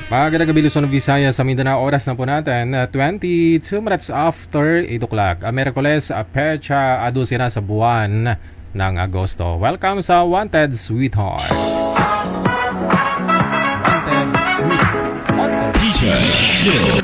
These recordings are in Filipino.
Magandang gabi Luzon, Visayas sa Mindanao. Oras na po natin 22 minutes after 8 o'clock. Miyerkules, Pecha 12 na sa buwan ng Agosto. Welcome sa Wanted Sweetheart. Wanted Sweetheart. DJ Chill.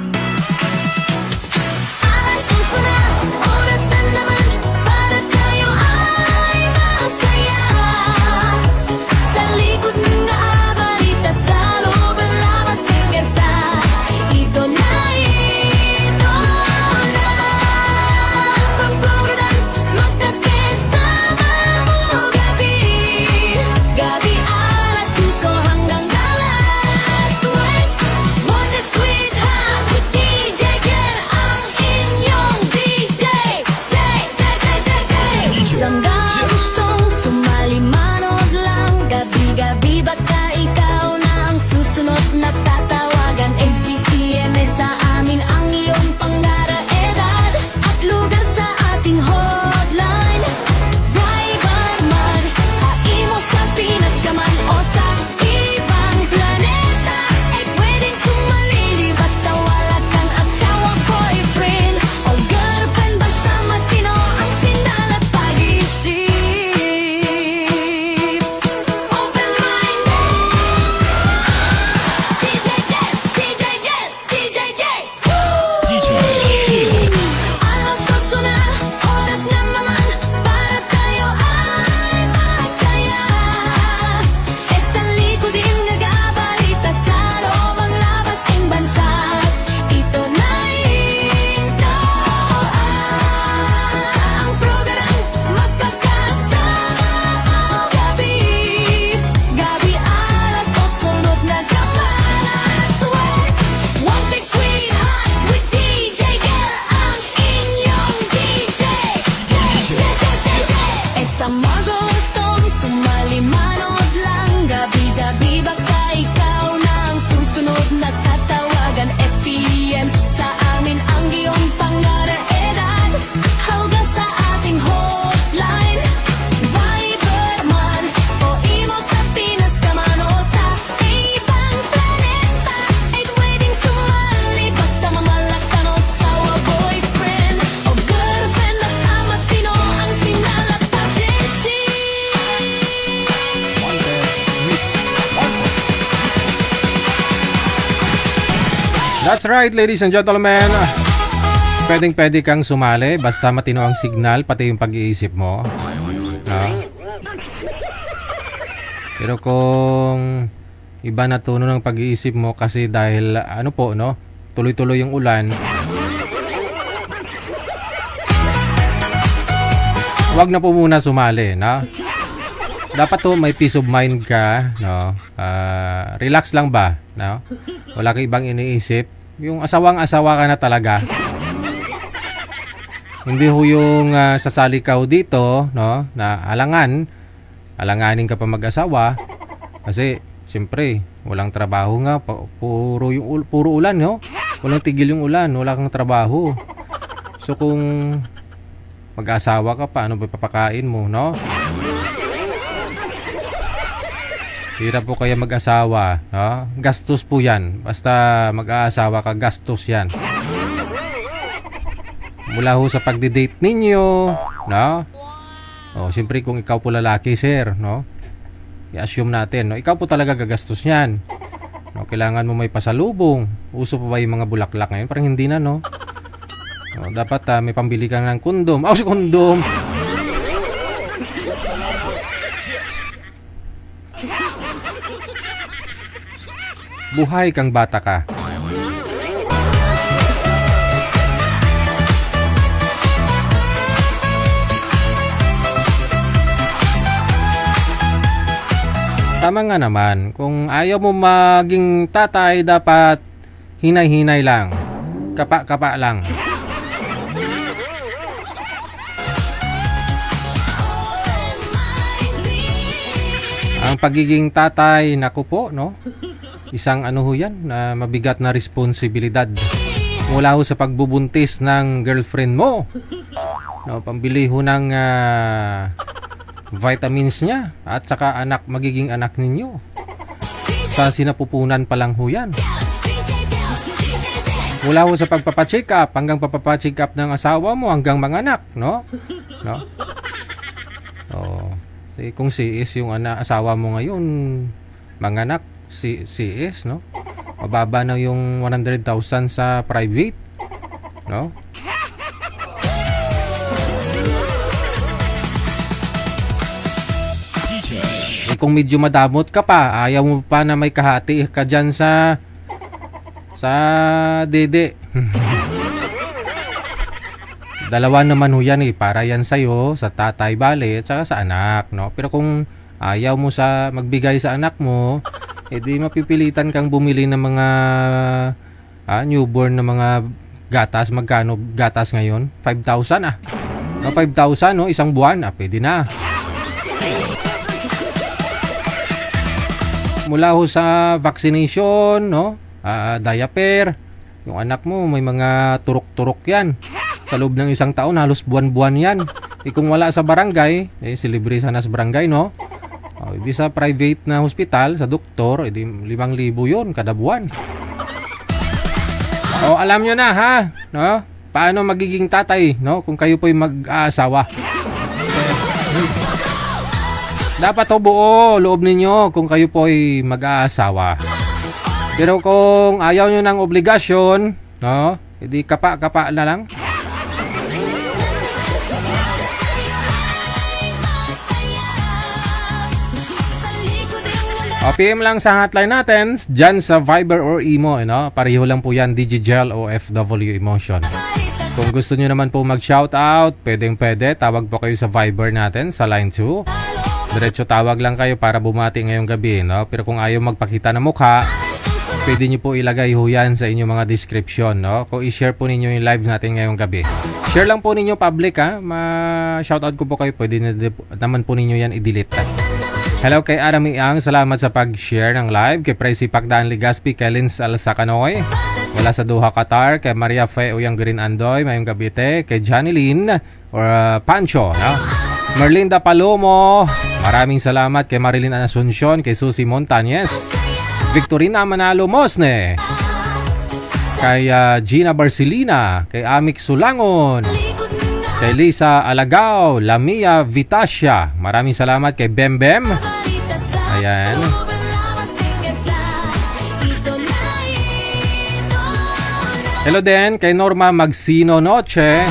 That's right, ladies and gentlemen. Pwedeng-pwede kang sumali basta matino ang signal, pati yung pag-iisip mo. No? Pero kung iba na tono ng pag-iisip mo kasi dahil ano po, no? Tuloy-tuloy yung ulan. Huwag na po muna sumali, no? Dapat to may peace of mind ka, no? Relax lang ba, no? Wala kang ibang iniisip. Yung asawang-asawa ka na talaga. Hindi ho yung sasali ka dito, no? Na alanganin ka pa mag-asawa kasi siyempre walang trabaho nga, puro ulan, no? Walang tigil yung ulan, wala kang trabaho. So kung mag-asawa ka pa, ano ba papakain mo, no? Hirap po kaya mag-asawa, no? Gastos po yan. Basta mag-aasawa ka, gastos yan. Mula ho sa pagdi-date ninyo, no? O, siyempre kung ikaw po lalaki, sir, no? I-assume natin, no? Ikaw po talaga gagastos yan. No? Kailangan mo may pasalubong. Uso pa ba yung mga bulaklak ngayon? Parang hindi na, no? No, dapat may pambili ka ng kondom. Si kondom! Buhay kang bata ka. Tama nga naman. Kung ayaw mo maging tatay, dapat hinay-hinay lang. Kapa-kapa lang. Ang pagiging tatay, naku po, no? Isang ano ho yan, na mabigat na responsibilidad. Mula ho sa pagbubuntis ng girlfriend mo. No, pambili ho ng vitamins niya at saka magiging anak ninyo. Sa sinapupunan pa lang ho yan. Mula ho sa pagpapacheck up hanggang papacheck up ng asawa mo hanggang manganak, no? No? Oh. Kung CS yung asawa mo ngayon, manganak, CS, no? Mababa na yung 100,000 sa private, no? Kung medyo madamot ka pa, ayaw mo pa na may kahati ka dyan sa dede. Dalawa naman ho yan para yan sa'yo, sa tatay bale, at saka sa anak, no? Pero kung ayaw mo sa magbigay sa anak mo, edi mapipilitan kang bumili ng mga newborn na mga gatas. Magkano gatas ngayon? 5,000 No, 5,000 no, isang buwan, pwede na. Mula ho sa vaccination, no? Diaper. Yung anak mo may mga turok-turok yan. Sa loob ng isang taon, halos buwan-buwan yan. Kung wala sa barangay, silibre sana sa barangay, no? Hindi sa private na hospital, sa doktor, 5,000 yun kada buwan. Alam nyo na, ha? No? Paano magiging tatay, no? Kung kayo po'y mag-aasawa. Dapat buo loob ninyo kung kayo po'y mag-aasawa. Pero kung ayaw nyo ng obligasyon, no? Hindi kapa-kapa na lang. PM lang sa hotline natin dyan sa Viber or Imo, no? Pareho lang po yan, Digigel o FW Emotion. Kung gusto nyo naman po mag-shoutout, pwede. Tawag po kayo sa Viber natin sa line 2. Diretso tawag lang kayo para bumati ngayong gabi, no? Pero kung ayaw magpakita ng mukha, pwede nyo po ilagay ho yan sa inyong mga description, no? Kung i-share po ninyo yung live natin ngayong gabi. Share lang po ninyo public, ha? Ma-shoutout ko po kayo, pwede naman po ninyo yan i-delete. Hello kay Adam Iang, salamat sa pag-share ng live. Kay Presi Pagdaan Ligaspi, kay Lins Alsacanoy, wala sa Doha, Qatar. Kay Maria Fe Uyang Green Andoy, Mayong Gabite. Kay Johnny Lynn or Pancho, no? Merlinda Palomo, maraming salamat. Kay Marilyn Asuncion, kay Susie Montañez, Victorina Manalo Mosne, kay Gina Barcelina, kay Amik Sulangon, kay Lisa Alagao, Lamia Vitasya, maraming salamat. Kay Bembem, ayan. Hello din kay Norma Magsino Noche,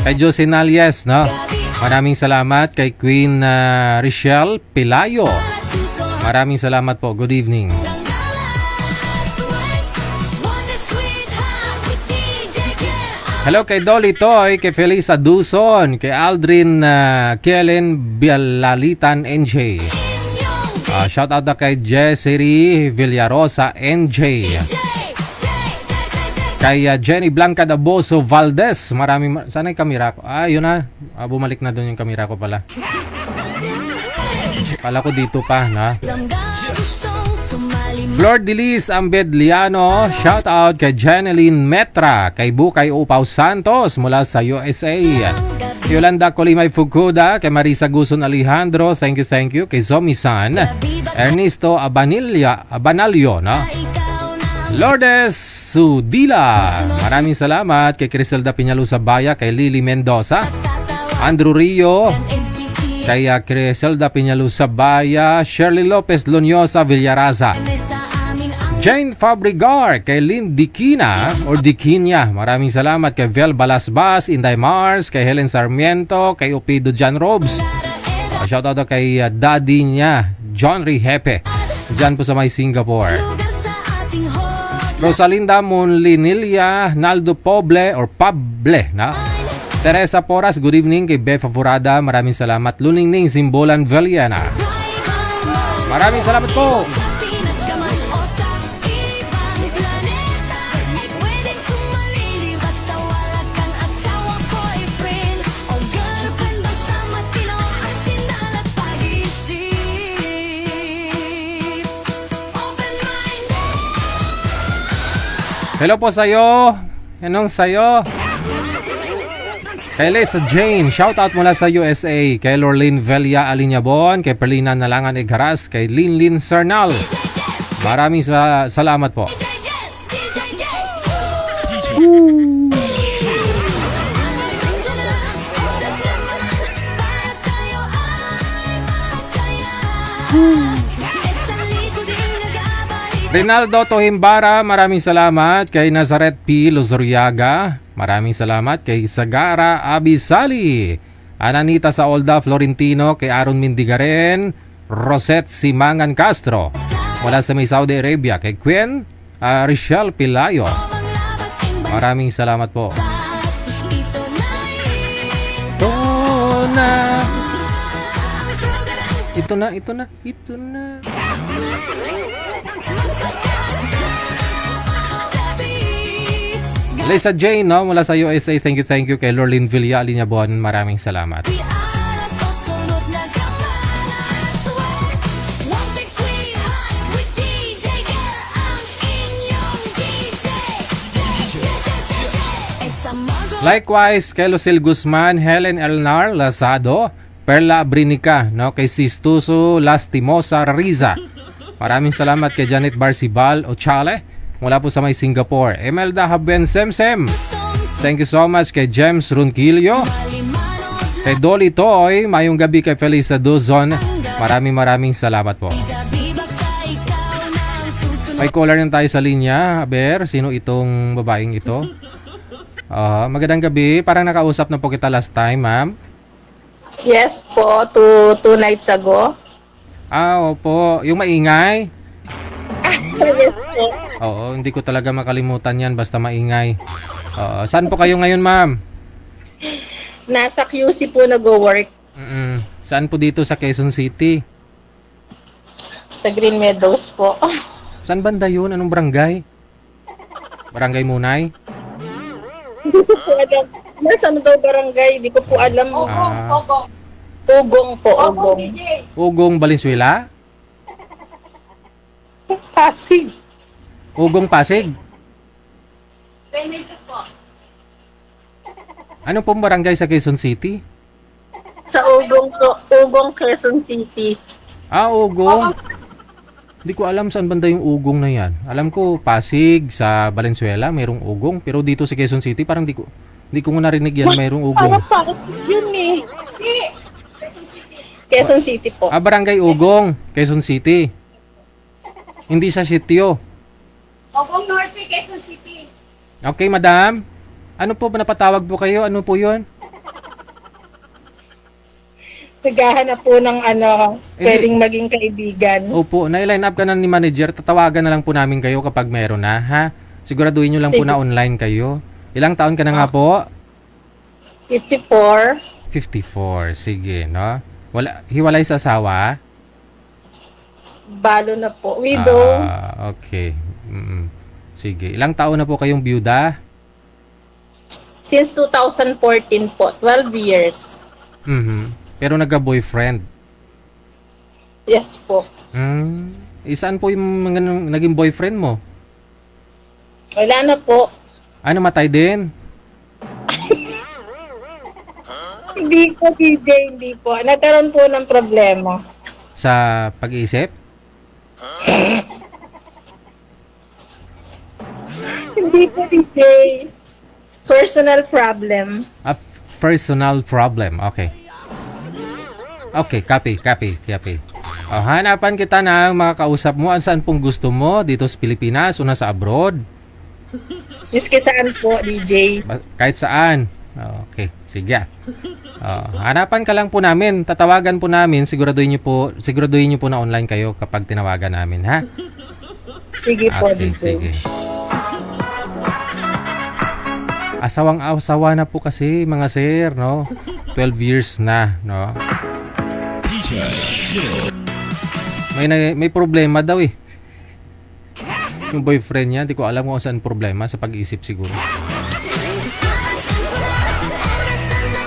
kay Josinal, yes, no? Maraming salamat. Kay Queen Richelle Pilayo, maraming salamat po. Good evening. Hello kay Dolly Toy, kay Felisa Duzon, kay Aldrin Kellen Bialalitan NJ. Shout out na kay Jessery Villarosa NJ. Kay Jenny Blanca Daboso Valdez, maraming sana yung kamera ko. Yun na. Bumalik na doon yung kamera ko pala. Kala ko dito pa, na. Flor Delis Ambedliano, shout out kay Janeline Metra, kay Bukay Upaw Santos mula sa USA. Yolanda Colimay Fukuda, kay Marisa Guson Alejandro, thank you. Kay Zomi-san, Ernesto Abanalio, no? Lourdes Sudila, maraming salamat. Kay Criselda Piñalusa Baya, kay Lily Mendoza, Andrew Rio, kay Criselda Piñalusa Baya, Shirley Lopez Lonyosa Villaraza, Jane Fabrigar, kay Lynn Dikina or Dikinya, maraming salamat. Kay Vel Balasbas, Inday Mars, kay Helen Sarmiento, kay Upido John Robes, shoutout kay daddy niya John Rihepe dyan po sa may Singapore. Rosalinda Monlinilia, Naldo Poble or Pable, na? Teresa Poras, good evening. Kay Befa Furada, maraming salamat. Luningning Simbolan Valiana, maraming salamat po. Hello po sa'yo. Anong sa'yo? Kay Lisa Jane, shoutout mula sa USA. Kay Lorlene Velia Alinyabon, kay Perlina Nalangan Igharas, kay Linlin Sarnal. Maraming salamat po. Rinaldo Tohimbara, maraming salamat. Kay Nazaret P. Lozoriaga, maraming salamat. Kay Sagara Abisali, Ananita Saolda Florentino, kay Aaron Mindigaren, Rosette Simangan Castro, wala sa may Saudi Arabia. Kay Queen Richelle Pilayo, maraming salamat po. Ito na. Lisa Jane, no, mula sa USA, thank you kay Lorlene Villa Alinyabon, maraming salamat. Likewise, kay Lucille Guzman, Helen Elnar Lazado, Perla Abrinica, no, kay Sistuso Lastimosa Riza. Maraming salamat kay Janet Barcibal Ochale, mula po sa may Singapore. Emelda Haben Semsem, thank you so much kay James Ronquillo. Kay Dolly Toy, mayong gabi kay Felisa Duzon. Maraming salamat po. May caller na tayo sa linya. Aber, sino itong babaeng ito? Magandang gabi. Parang nakausap na po kita last time, ma'am. Yes po, two nights ago. Opo. Yung maingay? Yes po. Oo, hindi ko talaga makalimutan yan basta maingay. Saan po kayo ngayon, ma'am? Nasa QC po nag-work. Saan po dito sa Quezon City? Sa Green Meadows po. Saan banda yun? Anong barangay? Barangay Munay? Hindi ko po alam. Saan daw barangay? Hindi ko po alam. Ugong po, Ugong. Ugong Valenzuela? Pasig. Ugong Pasig? Ano pong barangay sa Quezon City? Sa Ugong po, Ugong, Quezon City. Ugong. Hindi ko alam saan banda yung Ugong na yan. Alam ko Pasig, sa Valenzuela, mayroong Ugong. Pero dito sa Quezon City, parang hindi ko narinig yan, mayroong Ugong. Parang yun eh. Quezon City po. Barangay Ugong, Quezon City. Hindi sa sitio. Ugong North, Quezon City. Okay, madam. Ano po ba napatawag po kayo? Ano po yun? Naghahanap po ng pwedeng maging kaibigan. Opo, na-line up ka na ni manager. Tatawagan na lang po namin kayo kapag meron na, ha? Siguraduhin nyo lang po Sige. na online kayo. Ilang taon ka na nga po? 54. 54. Sige, no? Hiwalay sa asawa? Balo na po. Widow. Okay. Sige. Ilang taon na po kayong byuda? Since 2014 po. 12 years. Pero nagka-boyfriend? Yes po. Saan po yung mga naging boyfriend mo? Wala na po. Matay din? Hindi po, DJ. Hindi po. Nagkaroon po ng problema. Sa pag-iisip? Hindi po, DJ. Personal problem. Personal problem. Okay. Okay, copy. Hanapan kita na makakausap mo. Saan pong gusto mo? Dito sa Pilipinas o nasa abroad? Miskitaan po, DJ. Kahit saan. Okay, sige. Hanapan ka lang po namin. Tatawagan po namin. Siguraduhin niyo po na online kayo kapag tinawagan namin, ha? Sige po, Okay, DJ. sige. Asawang-asawa na po kasi mga sir, no? 12 years na, no? May problema daw eh. Yung boyfriend niya, di ko alam kung saan problema, sa pag-iisip siguro.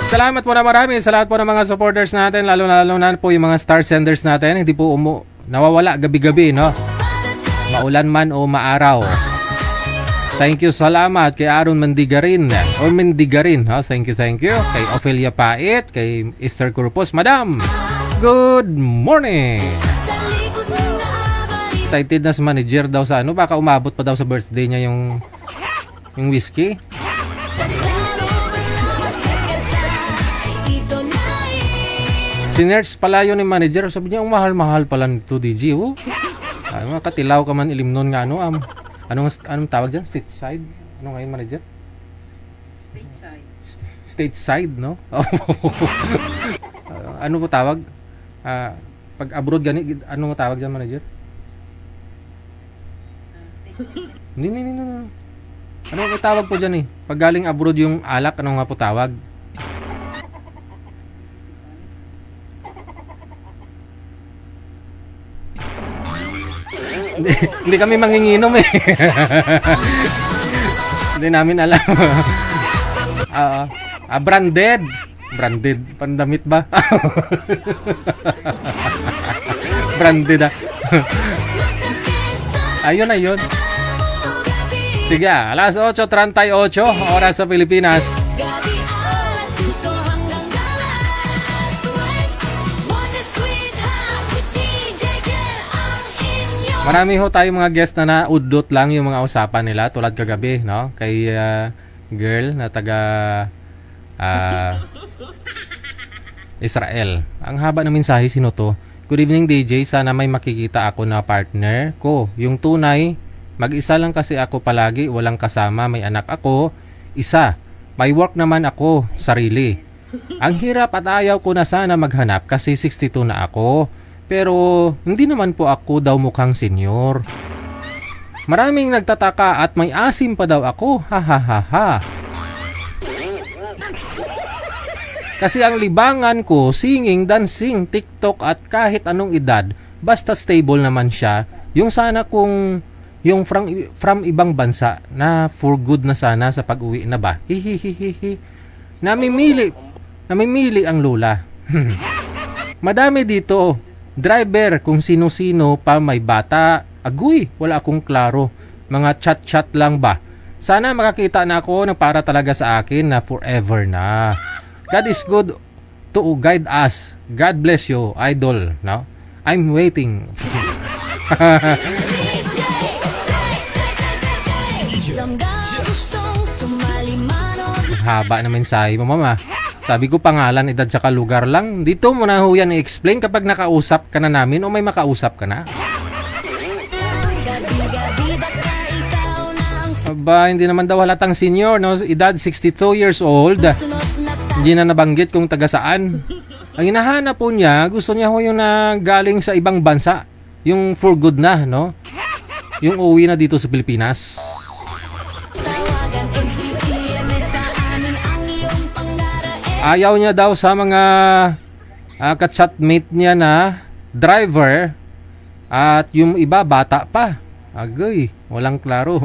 Salamat po na marami sa lahat po ng mga supporters natin, lalo na po yung mga star senders natin. Hindi po nawawala gabi-gabi, no? Maulan man o maaraw. Thank you, salamat kay Aaron Mandigarin. O Mandigarin, ha? Thank you, thank you. Kay Ophelia Pait, kay Esther Corpus. Madam, good morning. Excited na si manager daw sa ano. Baka umabot pa daw sa birthday niya yung whiskey. Sinerch pala yun ni manager. Sabi niya, mahal-mahal pala nito, DJ. Oh. Ay, mga katilaw ka man ilim nun nga ano. Anong tawag dyan? Stateside? Ano ngayon, manager? Stateside. Stateside, no? Ano po tawag? Pag abroad gani, ano mo tawag dyan, manager? Stateside. Hindi. Ano may tawag po dyan eh? Pag galing abroad yung alak, ano nga po tawag? Hindi kami manginginom eh. Hindi namin alam. Branded. Branded. Pandamit ba? Branded ah. Ayun. Sige, alas 8:38 oras sa Pilipinas. Marami ho tayong mga guest na naudot lang yung mga usapan nila tulad kagabi, no? Kay girl na taga Israel. Ang haba ng mensahe, sino to? Good evening, DJ. Sana may makikita ako na partner ko. Yung tunay, mag-isa lang kasi ako palagi, walang kasama, may anak ako, isa. May work naman ako, sarili. Ang hirap at ayaw ko na sana maghanap kasi 62 na ako. Pero hindi naman po ako daw mukhang senyor. Maraming nagtataka at may asim pa daw ako. Ha ha ha ha. Kasi ang libangan ko, singing, dancing, TikTok at kahit anong edad, basta stable naman siya. Yung sana kung yung from ibang bansa na for good na sana sa pag-uwi na ba. Hihihihihi. Namimili ang lola. Madami dito. Driver, kung sino-sino pa may bata. Agoy, wala akong klaro. Mga chat-chat lang ba? Sana makakita na ako na para talaga sa akin na forever na. God is good to guide us. God bless you, idol. No? I'm waiting. Haba na mensahe mo, mama. Sabi ko pangalan, edad, saka lugar lang. Dito mo na ho yan i-explain kapag nakausap ka na namin o may makausap ka na. Aba, hindi naman daw halatang senior, no? Edad 62 years old. Hindi na nabanggit kung taga saan. Ang hinahanap po niya, gusto niya ho yung galing sa ibang bansa. Yung for good na, no? Yung uwi na dito sa Pilipinas. Ayaw niya daw sa mga ka-chatmate niya na driver at yung iba bata pa. Agoy, walang klaro.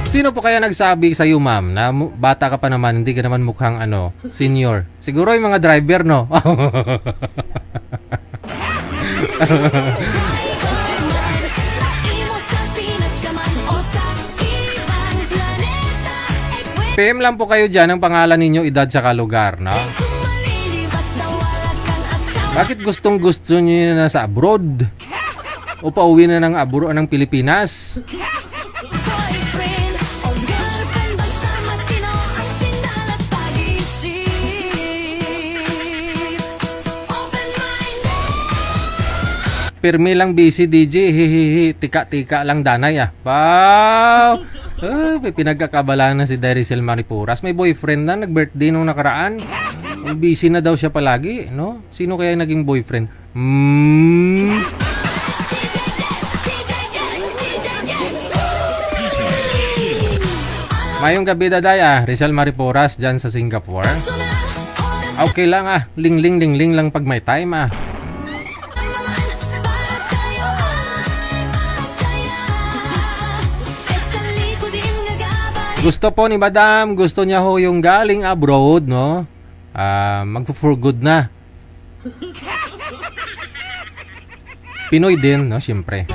Sino po kaya nagsabi sa iyo, ma'am, na bata ka pa naman, hindi ka naman mukhang senior? Siguro yung mga driver, no? PM lang po kayo dyan ang pangalan ninyo, edad, saka lugar, no? Bakit gustong gusto nyo na sa abroad? O pauwi na ng abroad ng Pilipinas? Pirmi lang busy DJ, hihihi, tika-tika lang danay ah. Wow! May pinagkakabalaan na si Daricel Maripuras. May boyfriend na, nag-birthday nung nakaraan. Busy na daw siya palagi, no? Sino kaya naging boyfriend? Mayong gabi daday Rizal Maripuras dyan sa Singapore. Okay lang ling-ling lang pag may time Gusto po ni Madam, gusto niya ho yung galing abroad, no? Mag-for good na. Pinoy din, no? Siyempre.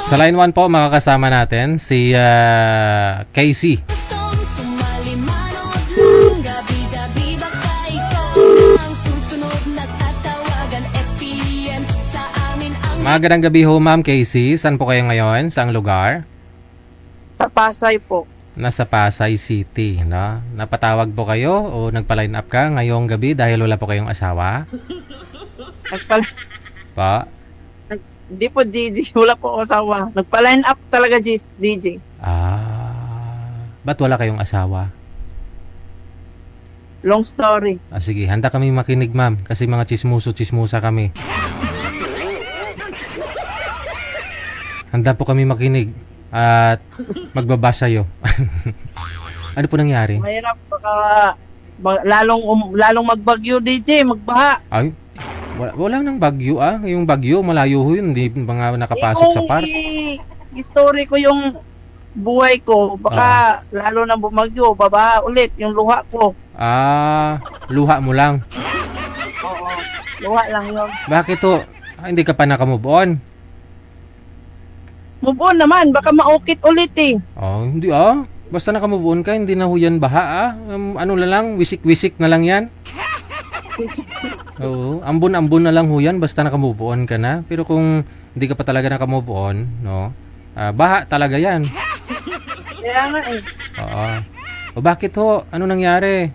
Sa line 1 po, makakasama natin si Casey. Magandang gabi ho, Ma'am Casey. Saan po kayo ngayon? Saang lugar? Sa Pasay po. Nasa Pasay City, no? Napatawag po kayo o nagpa-line up ka ngayong gabi dahil wala po kayong asawa? Pa? Hindi po, DJ. Wala po asawa. Nagpa-line up talaga, DJ. Ba't wala kayong asawa? Long story. Sige, handa kami makinig, ma'am. Kasi mga chismuso-chismusa kami. Handa po kami makinig. At magbabasa sa'yo. Ano po nangyari? Mahirap. Lalong magbagyo, DJ. Magbaha. Ay, wala nang bagyo Yung bagyo, malayo ho yun. Hindi mga nakapasok sa park. Story ko yung buhay ko. Baka lalo na bumagyo, babaha ulit yung luha ko. Luha mo lang. Oo, luha lang yun. Bakit to? Hindi ka pa nakamove on? Move on naman, baka maukit ulit eh. Hindi Basta nakamove on ka, hindi na ho yan baha ano na lang, wisik-wisik na lang yan. Oo, ambon-ambon na lang ho yan basta naka-move on ka na. Pero kung hindi ka pa talaga naka-move on, no? Baha talaga yan. Kaya nga eh. Oo. O bakit ho? Ano nangyari?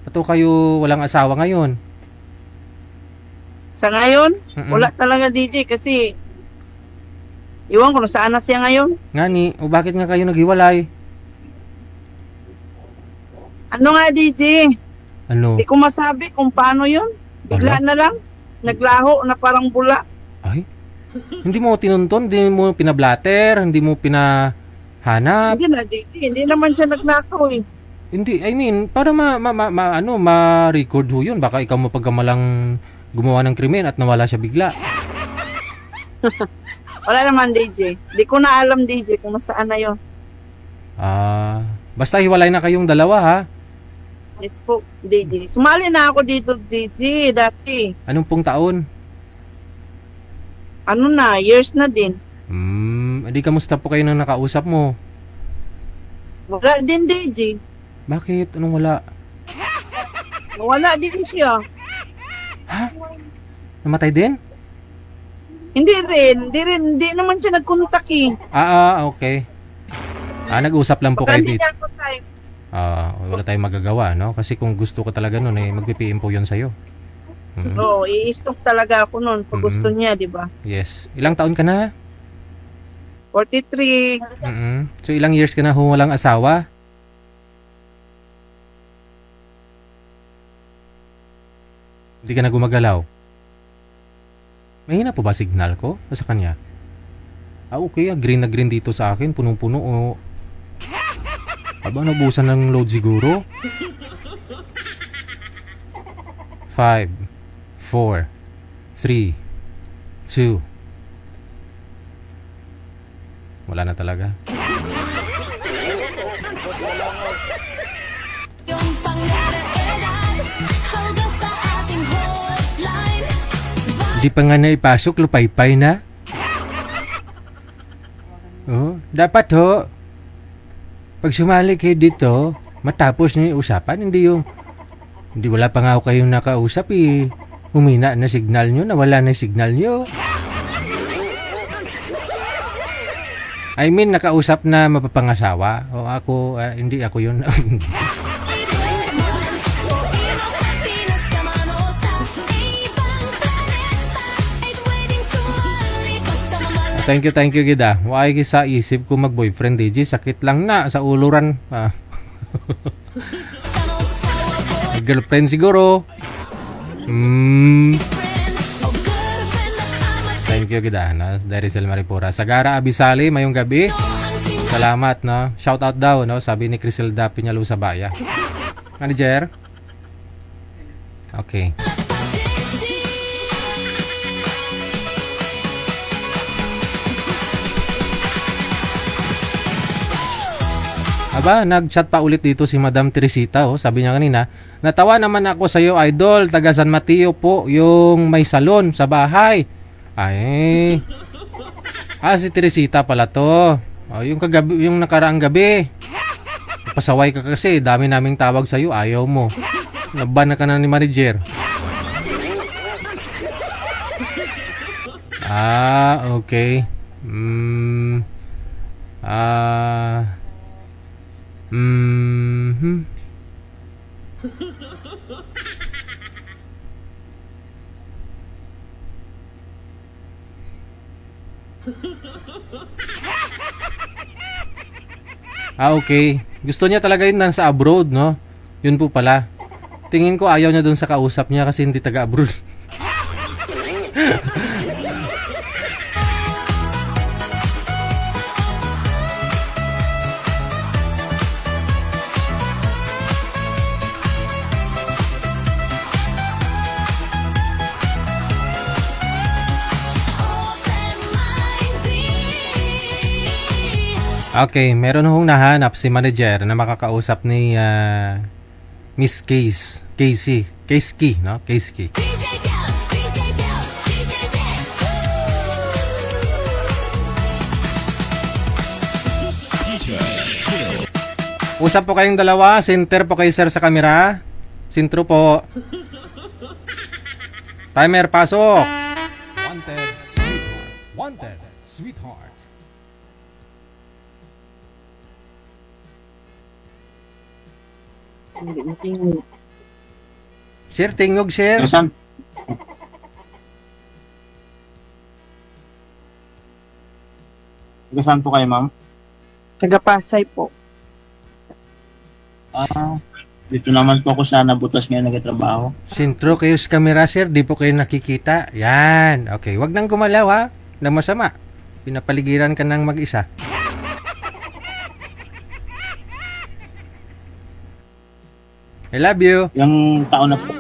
Ba't ho kayo walang asawa ngayon? Sa ngayon, Mm-mm. wala talaga DJ kasi iwan ko na saan na siya ngayon. Ngani, o bakit nga kayo naghiwalay? Ano nga DJ? Ano? Hindi ko masabi kung paano yun. Bigla na lang. Naglaho na parang bula. Ay? Hindi mo tinunton? Hindi mo pinablatter? Hindi mo pinahanap? Hindi na DJ. Hindi naman siya nagnakaw eh. Hindi, I mean, para ma-record ho yun. Baka ikaw mapagkamalang gumawa ng krimen at nawala siya bigla. Wala naman DJ. Hindi ko na alam DJ kung nasaan na yun. Basta hiwalay na kayong dalawa, ha? Yes po, DJ. Sumali na ako dito DJ dati. Anong pong taon? Ano na, years na din. Edi kamusta po kayo nang nakausap mo? Wala din DJ. Bakit? Anong wala? Wala din siya. Namatay din? Hindi rin. Hindi naman siya nagkontak eh. Okay. Nag-usap lang po Baka kayo hindi dito. niya ako time. Wala tayong magagawa, no? Kasi kung gusto ko talaga nun, mag-PPM po yun sa'yo. Oo, i-stalk talaga ako nun pag gusto niya, di ba? Yes. Ilang taon ka na? 43. So, ilang years ka na walang asawa? Hindi ka na gumagalaw? Mahina po ba signal ko sa kanya? Okay, green na green dito sa akin. Punong-puno o... Aba, nabusan ng load siguro? 5, 4, 3, 2. Wala na talaga. Di pa nga naipasok, lupay-pay na. Dapat ho, pag sumali kayo dito, matapos na yung usapan, hindi wala pa nga ako kayong nakausap eh. Humina na signal nyo, nawala na signal nyo. I mean, nakausap na mapapangasawa. Hindi ako yun. Thank you, Gida. Why sa isip ko mag-boyfriend, DJ? Sakit lang na sa uluran. Girlfriend siguro. Thank you, Gida. Dari Maripura. Sagara Abisali, mayong gabi. Salamat, no? Shout out daw, no? Sabi ni Criselda Peñalusabaya. Manager? Okay. Aba, nag-chat pa ulit dito si Madam Teresita, oh. Sabi niya kanina, natawa naman ako sa iyo, idol. Taga San Mateo po, yung may salon sa bahay. Ay. Si Teresita pala to. Oh, yung kagabi, yung nakaraang gabi. Pasaway ka kasi, dami naming tawag sa iyo, ayaw mo. Naban na ka na ni manager. Okay. Mhm. Okay. Gusto niya talaga yun nasa abroad, no? Yun po pala. Tingin ko ayaw niya dun sa kausap niya kasi hindi taga-abroad. Okay, meron hong nahanap si manager na makakausap ni Miss Casey, no? Casey. Usap po kayong dalawa, center po kayo sir sa camera. Sintro po. Timer, pasok. Wanted, sweetheart. Sir, tingog, sir. Saan? Saan po kayo, ma'am? Taga-Pasay po. Dito naman po ako sa nabutas ngayon nagtatrabaho. Sintro kayo sa camera, sir. Di po kayo nakikita. Yan. Okay, wag nang gumalaw, ha? Na masama. Pinapaligiran ka ng mag-isa. I love you. Yung taon na po.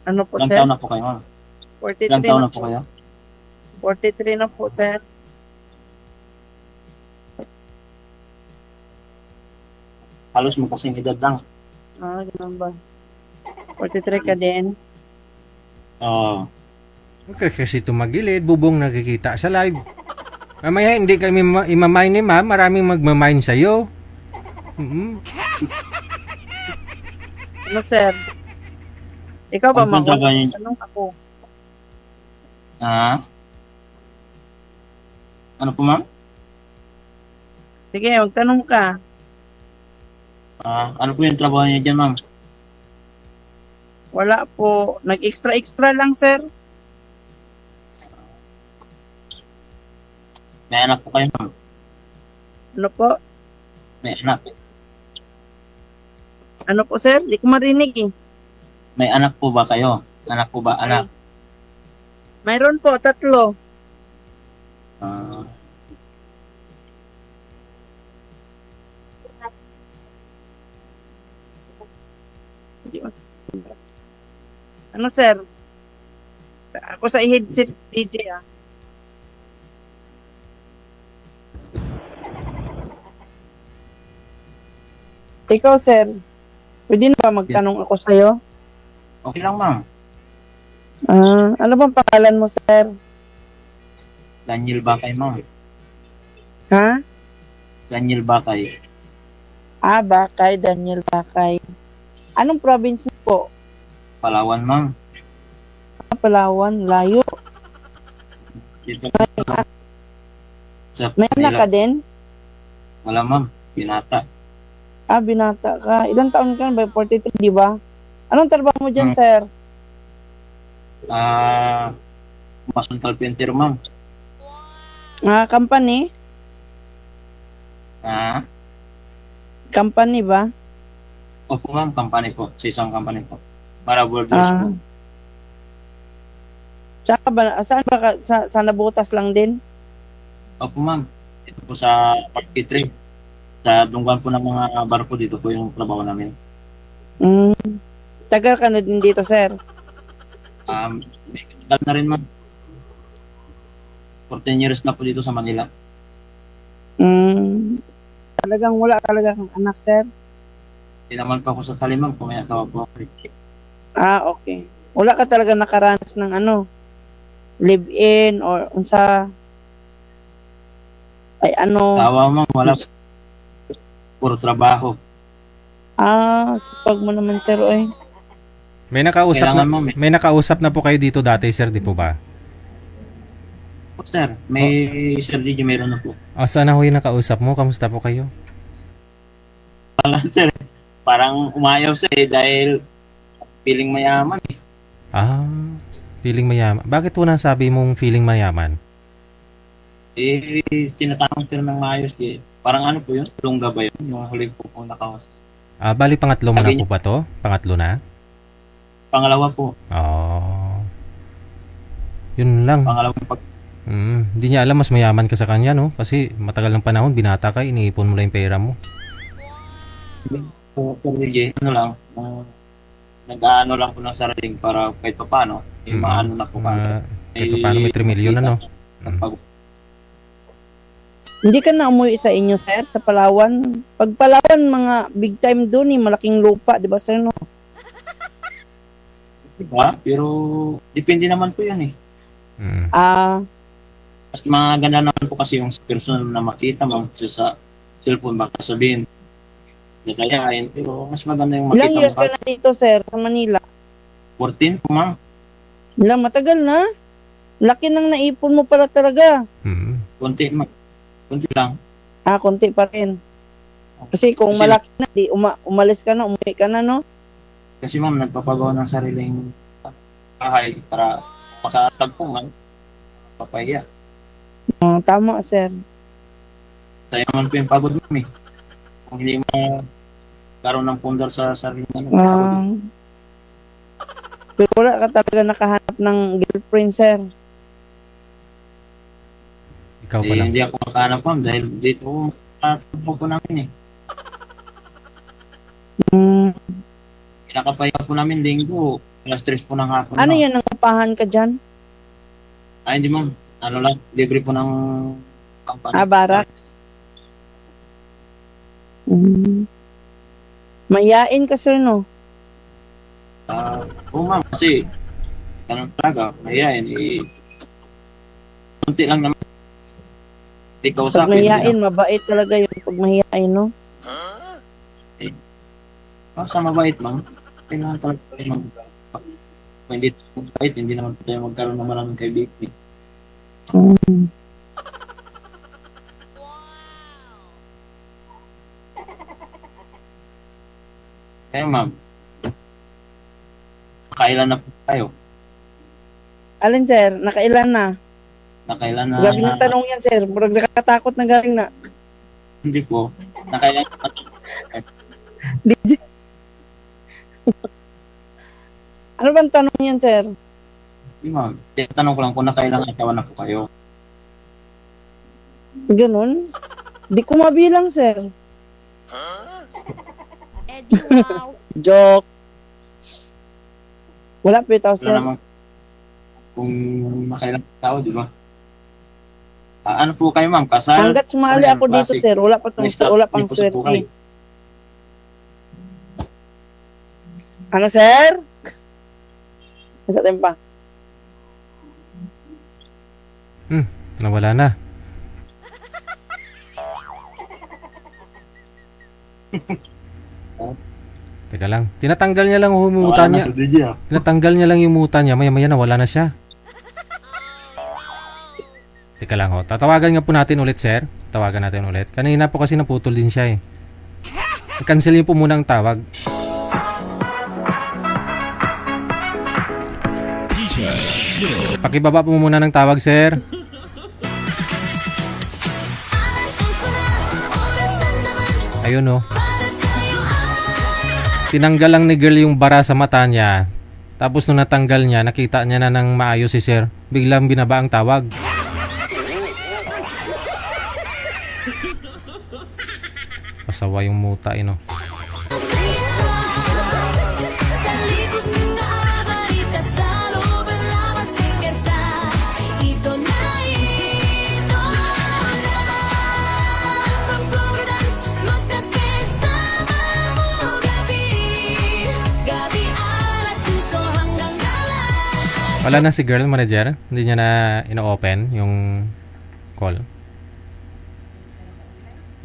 Ano po, Ilang sir? taon na po kayo, ma'am? 43 Ilang taon na na po kayo? 43 na po, sir. Halos magkasing edad lang. Ganun ba? 43 ka din. Oo. Kasi tumagilid, bubong nakikita sa live. Mamaya hindi kami imamine ni ma'am, maraming magmamine sa'yo. Ano, sir? Ikaw ba, Ang punta ba mag-uwi? yun? Tanong ako. Ano po, ma'am? Sige, magtanong ka. Ano po yung trabaho niyo dyan, ma'am? Wala po. Nag-extra-extra lang, sir. May anak po kayo, ma'am? Ano po? May anak. Ano po, sir? Di ko marinig eh. May anak po ba kayo? Anak po ba? Anak? Mayroon po, 3. Ano, sir? Ako sa headset DJ, ah. Ikaw, sir. Pwede na ba magtanong ako sa'yo? Okay lang, ma'am. Ano bang pangalan mo, sir? Daniel Bakay, ma'am. Ha? Daniel Bakay. Bakay. Daniel Bakay. Anong province niyo po? Palawan, ma'am. Palawan. Layo. Dito sa May anak ka din? Wala, ma'am. Binata. Binata ka. Ilang taon ka? By 43, di ba? Anong trabaho mo dyan, sir? Mason Carpenter, ma'am. Company? Company ba? Opo, ma'am. Company po. Sa isang company po. Para Borders po. Saan ba sa nabutas lang din? Opo ma'am, ito po sa Party Trip. Sa dunggan po ng mga barko dito po yung trabaho namin. Mm. Tagal ka na din dito, sir. May katagal na rin ma'am. 14 years na po dito sa Manila. Mm. Talagang wala talaga kang anak, sir? Hindi naman pa ako sa Talimang kung may asawa po ako. Ah, okay. Wala ka talaga nakaranas ng live-in or unsa ay Asawa ma'am, wala. Puro trabaho. sipag mo naman, sir, oy. May nakausap na, Kailangan mo, may nakausap na po kayo dito dati, sir, di po ba? Sir, may Sir DJ meron na po. Sana ho yung nakausap mo? Kamusta po kayo? Parang sir, parang umayaw siya dahil feeling mayaman eh. Feeling mayaman. Bakit po nasabi mong feeling mayaman? Tinatanong sir ng maayos eh. Parang ano po yun? Lungga ba yun? Yung huli po po nakawas. Bali pangatlo mo na Sabi po ba to? Pangatlo na? Pangalawa po. Yun lang. Pangalawang pag... Hindi niya alam mas mayaman ka sa kanya, no? Kasi matagal ng panahon, binata ka, iniipon mo lang yung pera mo. Sir DJ, ano lang, nag-ano lang po ng saraling para kahit pa paano, maano na po ka. Kahit pa paano may 3 million, ano? Hindi ka na umuwi sa inyo, sir, sa Palawan. Pag Palawan, mga big time doon, malaking lupa, di ba, sir, no? Diba? Pero depende naman po yan eh. Mas mga ganda naman po kasi yung personal na makita mo sa cellphone, baka sabihin nagayain, pero mas maganda yung makita Ilang mo. years ka na dito, sir, sa Manila? 14 po ma'am. Ilang matagal na? Laki nang naipon mo pala talaga. Konti lang. Konti pa rin. Kasi kung Kasi- malaki na, di umalis ka na, umuwi ka na, no? Kasi ma'am, nagpapagawa ng sariling bahay para makatagpo man, papahiya. Tama, sir. Tayo naman po yung pagod ma'am eh. Kung hindi mo karoon ng pundar sa sariling Pero wala ka talaga nakahanap ng girlfriend, sir. Ikaw pa lang. Hindi ako makahanap ma'am dahil dito tagpo po namin eh. Nakapahiya po namin linggo, alas 3 po ng hapon. Ano ma'am. yan, nangupahan ka dyan? Hindi ma'am, ano lang, libre po ng company. Barracks? Mayain ka, sir, no? Oo ma'am, kasi ganun talaga, mahihayin eh. Kunti lang naman. Ikaw sa Pag akin. mayain, mabait talaga yun pag mahihain, no? Sa mabait ma'am, kailangan talaga tayo kung hindi tayo mabait, hindi naman tayo magkaroon ng maraming kaibigan. Kaya ma'am, nakailan na po tayo? Alin, sir? Nakailan na? Nakailan na? Grabe ng tanong yan, sir. Murag nakatakot na galing na. Hindi po. Nakailan na? DJ. Ano bang tanong yan, sir? Hindi ma'am, tanong ko lang kung nakailan asawa na po kayo. Ganun? Di ko mabilang, sir. Eddie, wow. Joke. Wala pa ito, Wala sir. naman kung nakailan tao, di ba? Ano po kayo ma'am? Kasal? Hanggat sumali ako dito, Classic. sir, wala pang Hindi po sa buhay. swerte. Ano, sir? Nasa tempa. Nawala na. Teka lang. Tinatanggal niya lang yung muta niya. Tinatanggal niya lang yung muta niya. Maya-maya nawala na siya. Teka lang ho. Tatawagan nga po natin ulit, sir. Tawagan natin ulit. Kanina po kasi naputol din siya eh. I-cancel niyo po muna ang tawag. Pakibaba po muna ng tawag, sir. Ayun oh. Tinanggal lang ni girl yung bara sa mata niya. Tapos nung natanggal niya, nakita niya na ng maayos si sir. Biglang binaba ang tawag. Pasawa yung muta, no? Sa likod ng abarita sa loob ng labas hanggang sa ito na pagpulutan magkakasama mo gabi alas suso hanggang alas. Wala na si girl manager. Hindi niya na ino-open yung call.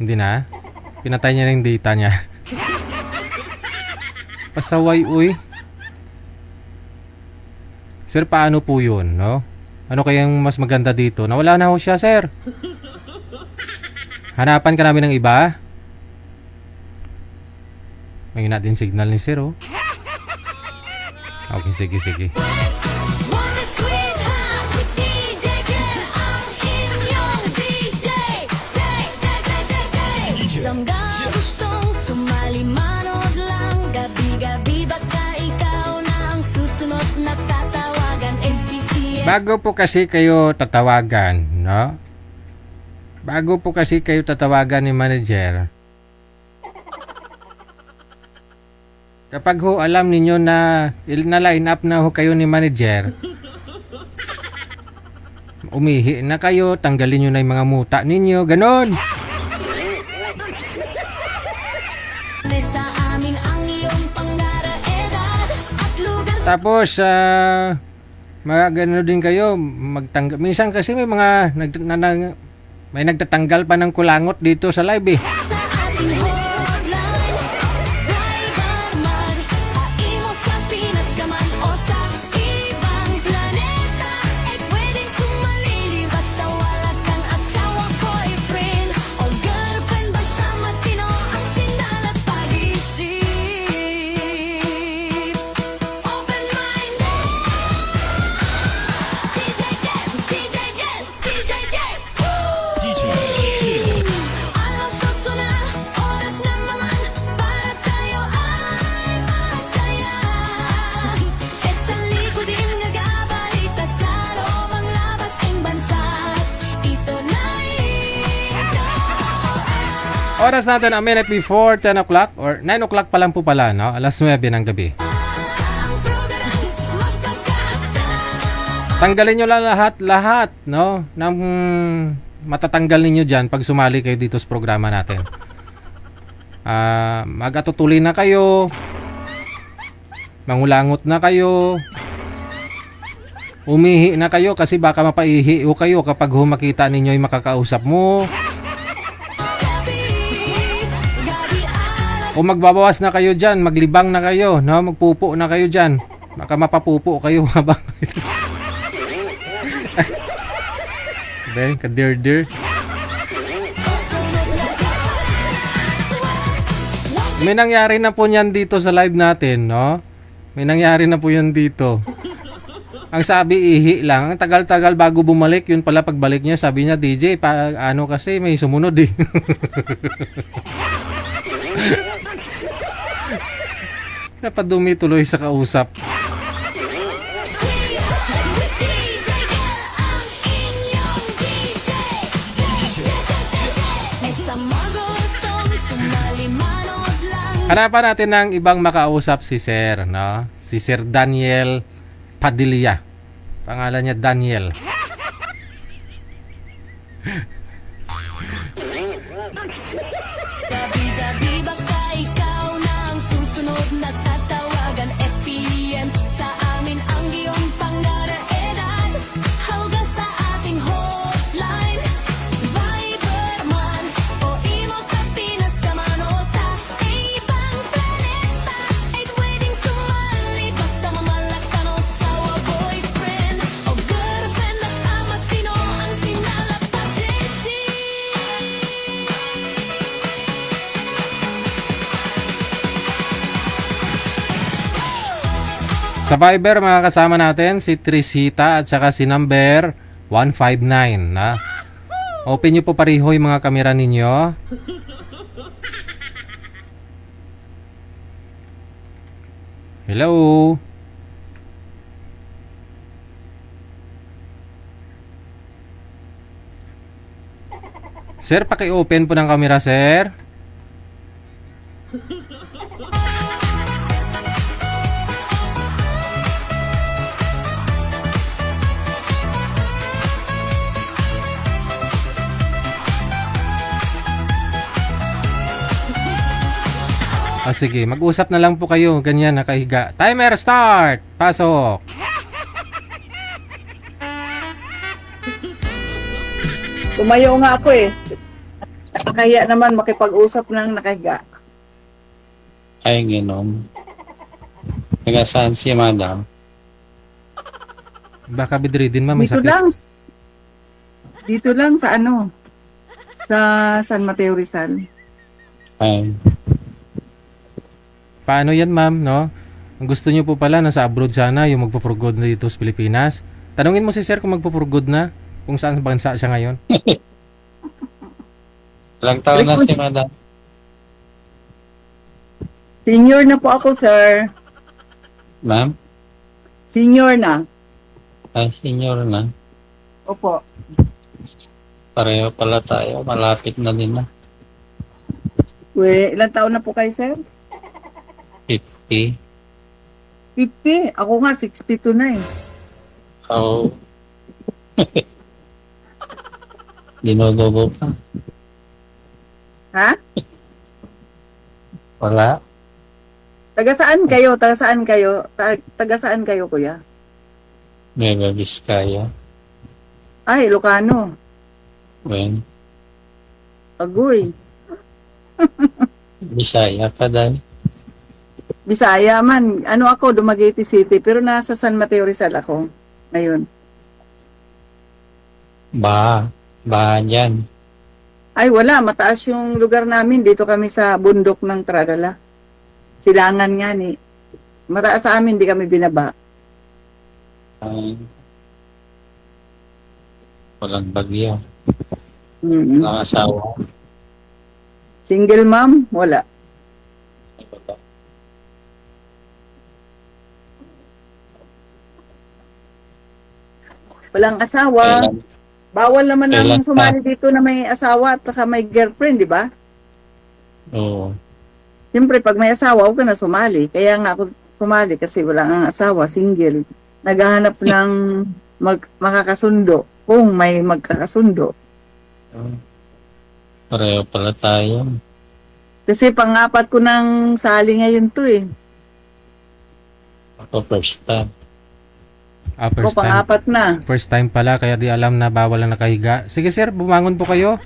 Hindi na. Pinatay niya na yung data niya. Pasaway, uy. Sir, paano po yun, no? Ano kayang mas maganda dito? Nawala na ho siya, sir. Hanapan ka namin ng iba. May natin signal ni sir, oh. Okay, sige. Wanted sweet hot with DJ Kel ang inyong DJ. Samga gustong sumali manood lang gabi-gabi baka ikaw na ang susunod na tatawagan MPPN. Bago po kasi kayo tatawagan, no? Bago po kasi kayo tatawagan ni manager, kapag ho alam ninyo na line up na ho kayo ni manager, umihi na kayo, tanggalin nyo na yung mga muta ninyo, ganon. Sa amin ang iyong pangaraedad at lugar sa Tapos, magano din kayo, magtanggal. Minsan kasi may mga may nagtatanggal pa ng kulangot dito sa live, eh. ating hotline. Driver man, aimo sa Pinas ka man o sa ibang planeta. Eh pwedeng sumalili basta wala kang asawa, boyfriend o girlfriend. Basta matino ang sindal at pag-isip. Open-minded. DJ Jet. Alas 8 na, oras na naman para tayo ay masaya. E sa likod din nag-abalita sa loob ang labas ng bansa. Ito na ito. Oras natin a minute before 10 o'clock or 9 o'clock pa lang po pala, no? Alas 9 ng gabi. Ang programang magkakasama. Tanggalin nyo lang lahat, no? Ng matatanggal ninyo dyan pag sumali kayo dito sa programa natin. Mag-atutuloy na kayo. Mangulangot na kayo. Umihi na kayo kasi baka mapaihi o kayo kapag humakita ninyo yung makakausap mo. Gabi alas O magbabawas na kayo dyan, maglibang na kayo, no? Magpupo na kayo dyan. Baka mapapupo kayo habang... Then, kadir-dir. May nangyari na po niyan dito sa live natin, no? May nangyari na po yan dito. Ang sabi, ihi lang. Ang tagal-tagal bago bumalik. Yun pala pagbalik niya, sabi niya, DJ, ano kasi may sumunod eh. Napadumi tuloy sa kausap. Hanapan natin ng ibang makausap si Sir, no? Si Sir Daniel Padilla. Pangalan niya Daniel. Gabi-gabi baka ikaw na ang susunod na tatawagan FPM. Sa amin ang iyong pangaraedad. Hawga sa ating hotline. Viber man o imo sa Pinas ka man o sa ibang planeta. Ay pwedeng sumali basta mamalakan o sawa, boyfriend o girlfriend. Basta matino ang sinalap pag-isip. Sa Viber, mga kasama natin, si Trisita at saka si number 159, na. Open nyo po pareho yung mga kamera ninyo. Hello? Sir, paki-open po ng camera, sir. Sige, mag-usap na lang po kayo, ganyan nakahiga. Timer start! Pasok! Tumayo nga ako eh. Nakakaya naman makipag-usap ng nakahiga. Ay, ginom. Taga saan si madam? Baka bedridden, ma'am, may Dito sakit. lang. Dito lang sa ano? Sa San Mateo Rizal. Ay, Paano yan, ma'am, no? Ang gusto niyo po pala, nasa abroad sana, yung magpo-for good na dito sa Pilipinas. Tanungin mo si sir kung magpo-for good na, kung saan bansa siya ngayon. ilang taon na si madam? Senior na po ako, sir. Ma'am? Senior na. Ay, senior na. Opo. Pareho pala tayo. Malapit na din na. Ilang taon na po kayo, sir? 50. 50. Ako nga, 62 na eh. Oh. Dinodobo pa. Ha? Wala. Taga saan kayo? Taga saan kayo? Taga saan kayo, kuya? Nueva Vizcaya. Ay, Ilocano. When? Agoy. Bisaya pa dahil. Bisaya man. Ano ako, Dumaguete City. Pero nasa San Mateo Rizal ako. Ngayon. Ba dyan. Ay, wala. Mataas yung lugar namin. Dito kami sa bundok ng Tradala. Silangan nga ni. Mataas sa amin, di kami binaba. Ay, walang bagyo. Mm-mm. Walang asawa. Single mom? Wala. Walang asawa. Kailan? Bawal naman Kailan namang sumali dito na may asawa at saka may girlfriend, di ba? Oo. Siyempre, pag may asawa, huwag ka na sumali. Kaya nga ako sumali kasi wala ang asawa, single. Naghahanap ng makakasundo kung may magkakasundo. Pareho pala tayo. Kasi pang-apat ko ng sali ngayon to eh. Ako first time. Ako First time. pang-apat na. First time pala, kaya di alam na bawal na nakahiga. Sige sir, bumangon po kayo.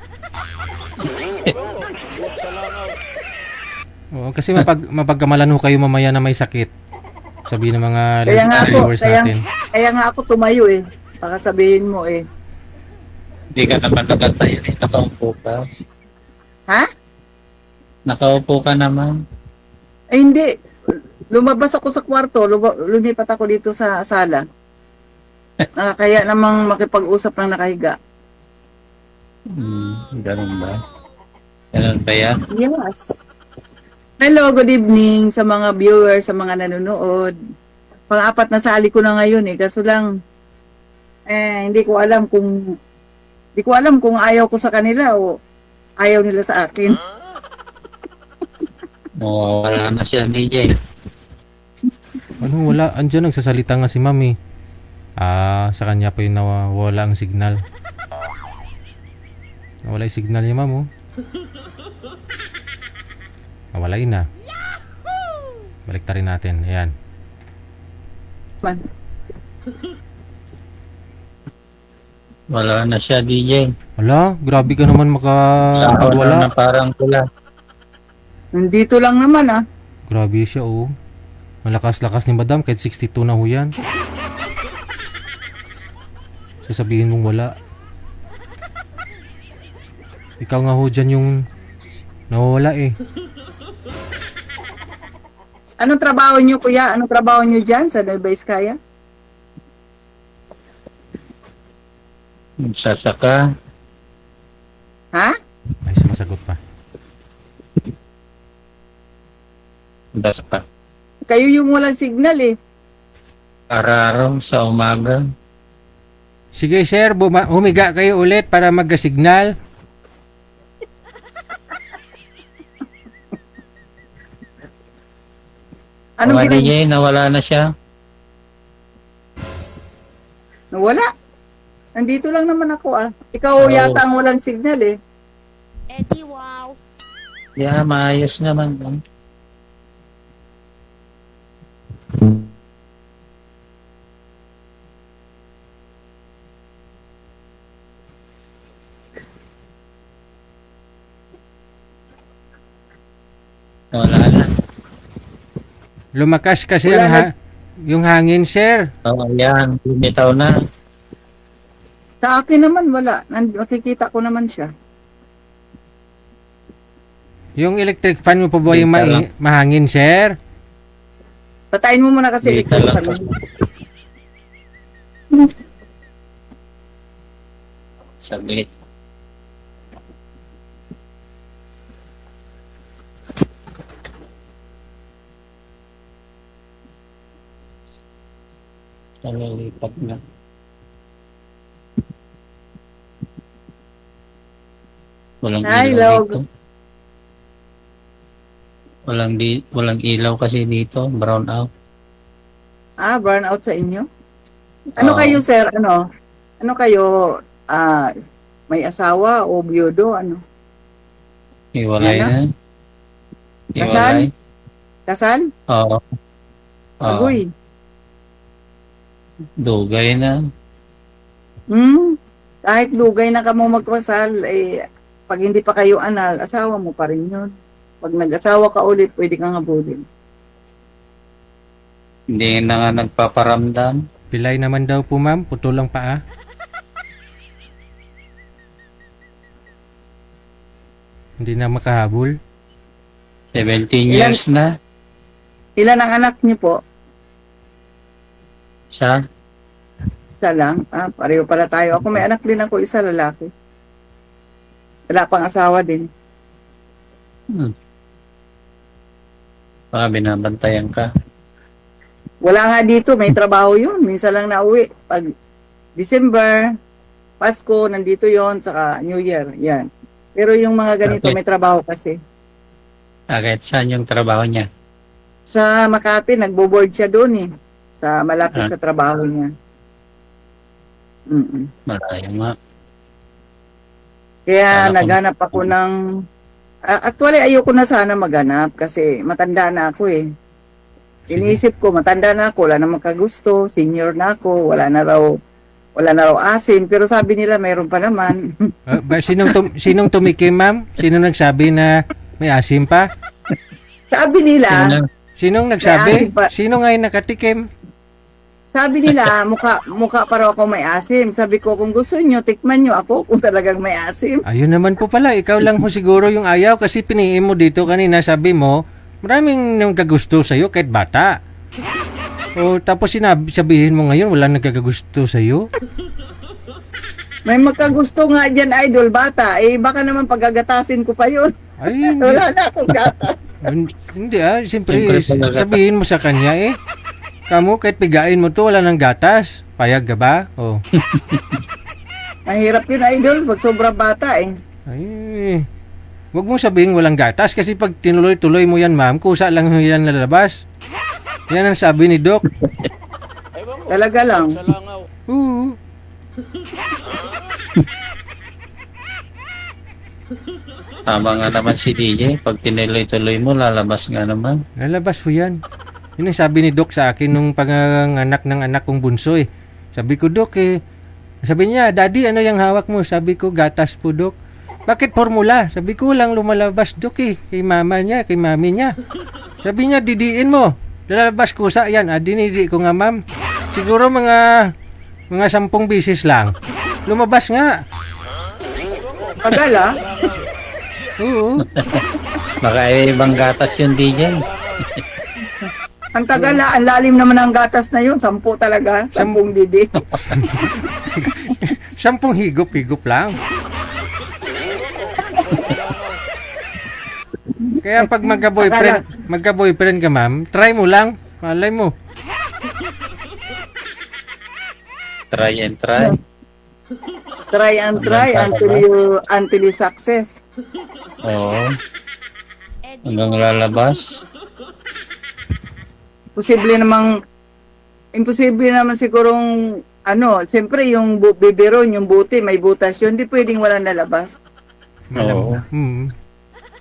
Oo, kasi mapagkamalan ho kayo mamaya na may sakit. Sabihin ng mga Kaya nga ako, viewers natin. kaya nga ako tumayo eh. Baka sabihin mo eh. Hindi ka naman nagatayo rin. Nakaupo ka. Ha? Nakaupo ka naman. Eh hindi. Lumabas ako sa kwarto, lumipat ako dito sa sala. Kaya namang makipag-usap ng nakahiga. Ganun ba? Ganun ba yan? Yes. Hello, good evening sa mga viewers, sa mga nanonood. Pang-apat na sali ko na ngayon eh. Kaso lang, hindi ko alam kung ayaw ko sa kanila o ayaw nila sa akin. Wala na siya, DJ. Ano, wala. Andiyan, nagsasalita nga si mami. Sa kanya pa yung nawawala ang signal. Nawala yung signal niya, ma'am, oh. Nawalay na. Baliktarin natin. Ayan. Man. Wala na siya, DJ. Wala, grabe ka naman Wala makapagwala. na parang pula. Nandito lang naman ah. Grabe siya, oh. Malakas-lakas ni madam, kahit 62 na ho yan. Sasabihin mong wala. Ikaw nga ho dyan yung nawawala eh. Anong trabaho niyo, kuya? Anong trabaho niyo dyan sa Nueva Vizcaya? Sasaka. Ha? Ay, sumasagot pa. Sasaka. Kayo yung walang signal eh. Araw sa umaga. Sige sir, humiga kayo ulit para magka-signal. Anong Wala ginagawa? niya, nawala na siya. Wala. Nandito lang naman ako ah. Ikaw Oo. yata ang walang signal eh. Eddie, wow. Yeah, maayos naman. Wala na. Lumakas kasi Wala ang yung hangin, sir. Oo, yan. Bumitaw na. Sa akin naman wala. Makikita ko naman siya. Yung electric fan mo pa ba yung Dito lang. mahangin, sir? Patayin mo muna kasi Dito electric lang. fan. Saglit. Nalilipat na. Walang Hi, ilaw Log. dito. Walang ilaw kasi dito, brown out. Ah, burnout sa inyo? Ano Oo. kayo, sir? Ano kayo? May asawa o biyudo? Ano? Hiwalay Ano? na. Kasal? Hiwalay. Kasal? Oo. Oo. Agoy. Dugay na. Kahit lugay na ka mo magkasal, eh, pag hindi pa kayo anal, asawa mo pa rin yun. Pag nag-asawa ka ulit, pwede kang habulin. Hindi na nga nagpaparamdam. Pilay naman daw po, ma'am. Putol lang paa. Hindi na makahabol. 17 years na. Ilan ang anak niyo po? Sa Isa lang. Pareho pala tayo. Ako may anak din ako, isa lalaki. Wala pang asawa din. baka binabantayan ka. Wala nga dito, may trabaho yun. Minsan lang nauwi. Pag December, Pasko, nandito yon, saka New Year. Yan. Pero yung mga ganito, Okay. may trabaho kasi. Kahit saan yung trabaho niya. Sa Makati, nagbo-board siya doon eh. Sa malapit Ah. sa trabaho niya. Mm-mm. Malayo nga. Kaya Kala ko- naghanap ako ng... actually, ayoko na sana maghanap kasi matanda na ako eh. Iniisip ko, matanda na ako, wala na makagusto, senior na ako, wala na raw asin. Pero sabi nila, mayroon pa naman. Sinong tumikim, ma'am? Sino nagsabi na may asim pa? Sabi nila, Sino na? Sinong May nagsabi? asim pa. Sino ngayon nakatikim? sabi nila, mukha pa raw ako may asim. Sabi ko, kung gusto nyo, tikman nyo ako kung talagang may asim. Ayun naman po pala. Ikaw lang ho siguro yung ayaw kasi piniin mo dito kanina. Sabi mo, maraming nagkagusto sa'yo kahit bata. O tapos sabihin mo ngayon, wala nagkakagusto sa'yo. May magkagusto nga dyan, idol, bata. Eh, baka naman pagagatasin ko pa yun. Ay, hindi. Wala na akong gatas. Hindi siyempre Siyempre talaga. sabihin mo sa kanya Kamu kahit pigain mo to, wala nang gatas. Payag ka ba? Oh. Mahirap yun, idol, pag sobrang bata eh. Ay, wag mong sabihin walang gatas kasi pag tinuloy-tuloy mo yan, ma'am, kusa lang yan lalabas. Yan ang sabi ni Doc. Talaga lang. Oo. Tama nga naman si DJ. Pag tinuloy-tuloy mo, lalabas nga naman. Lalabas po yan. Yun ang sabi ni Doc sa akin nung panganganak ng anak kong bunso eh. Sabi ko, Doc sabi niya, Daddy, ano yung hawak mo? Sabi ko, gatas po, Doc. Bakit formula? Sabi ko, lang lumalabas, Doc kay mama niya, kay mami niya. Sabi niya, didiin mo. Lalabas kusa yan. Dinidi ko nga, ma'am. Siguro mga 10 bisis lang. Lumabas nga. Tagal ah. Oo. Baka ibang gatas yung DJ. Ang tagal ah. Ang lalim naman ng gatas na yun. 10 talaga. 10 didi. 10 higop-higop lang. Kaya pag magka-boyfriend ka, ma'am, try mo lang. Malay mo. Try and try. Try and try until you success. Oo. Eddie, Hanggang lalabas. imposible naman sigurong, siyempre yung biberon, yung buti, may butas yun, hindi pwedeng walang lalabas. Oo.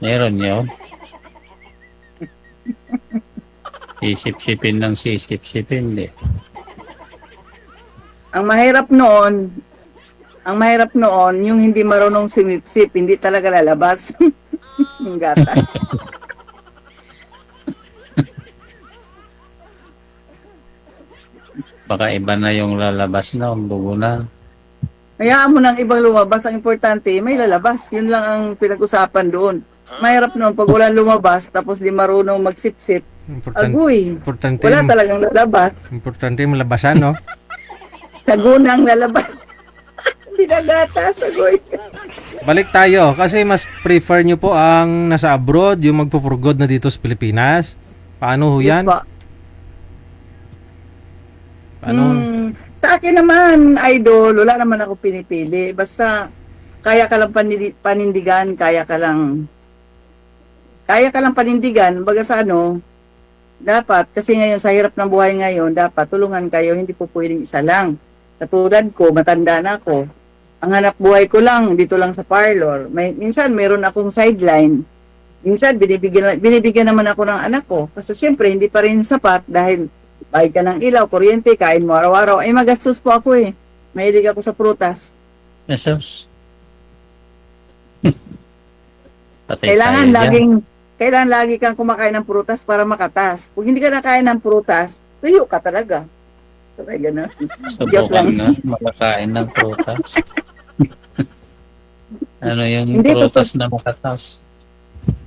Meron yun. Sisip-sipin ng sisip-sipin, di. Ang mahirap noon, yung hindi marunong sumipsip, hindi talaga lalabas. Yung gatas. Baka iba na yung lalabas na, bugo na. Hayaan mo ng ibang lumabas, ang importante, may lalabas. Yun lang ang pinag-usapan doon. Mahirap noon, pag walang lumabas, tapos di marunong magsipsip, agoy, Importante, wala talagang lalabas. importante malabasan, no? Sa gunang lalabas. Hindi na gatas, agoy. Balik tayo kasi mas prefer nyo po ang nasa abroad, yung magpo-for-good na dito sa Pilipinas. Paano ho yan? Yes, po. Paano? Sa akin naman, idol, wala naman ako pinipili. Basta, kaya ka lang panindigan, kaya ka lang panindigan, baga sa dapat, kasi ngayon, sa hirap ng buhay ngayon, dapat tulungan kayo, hindi po pwedeng isa lang. Katulad ko, matanda na ako. Ang hanap buhay ko lang, dito lang sa parlor. Minsan, meron akong sideline. Minsan, binibigyan naman ako ng anak ko. Kasi siyempre, hindi pa rin sapat dahil bayad ka ng ilaw, kuryente, kain mo araw-araw. Ay, magastos po ako eh. Mahilig ako sa prutas. Jesus. Patay Kailangan tayo dyan. lagi kang kumakain ng prutas para makatas. Kung hindi ka nakain ng prutas, tuyo ka talaga. Sabay ganun. Joke Subukan lang. na, makakain ng prutas. Ano yung Hindi, prutas na makatas?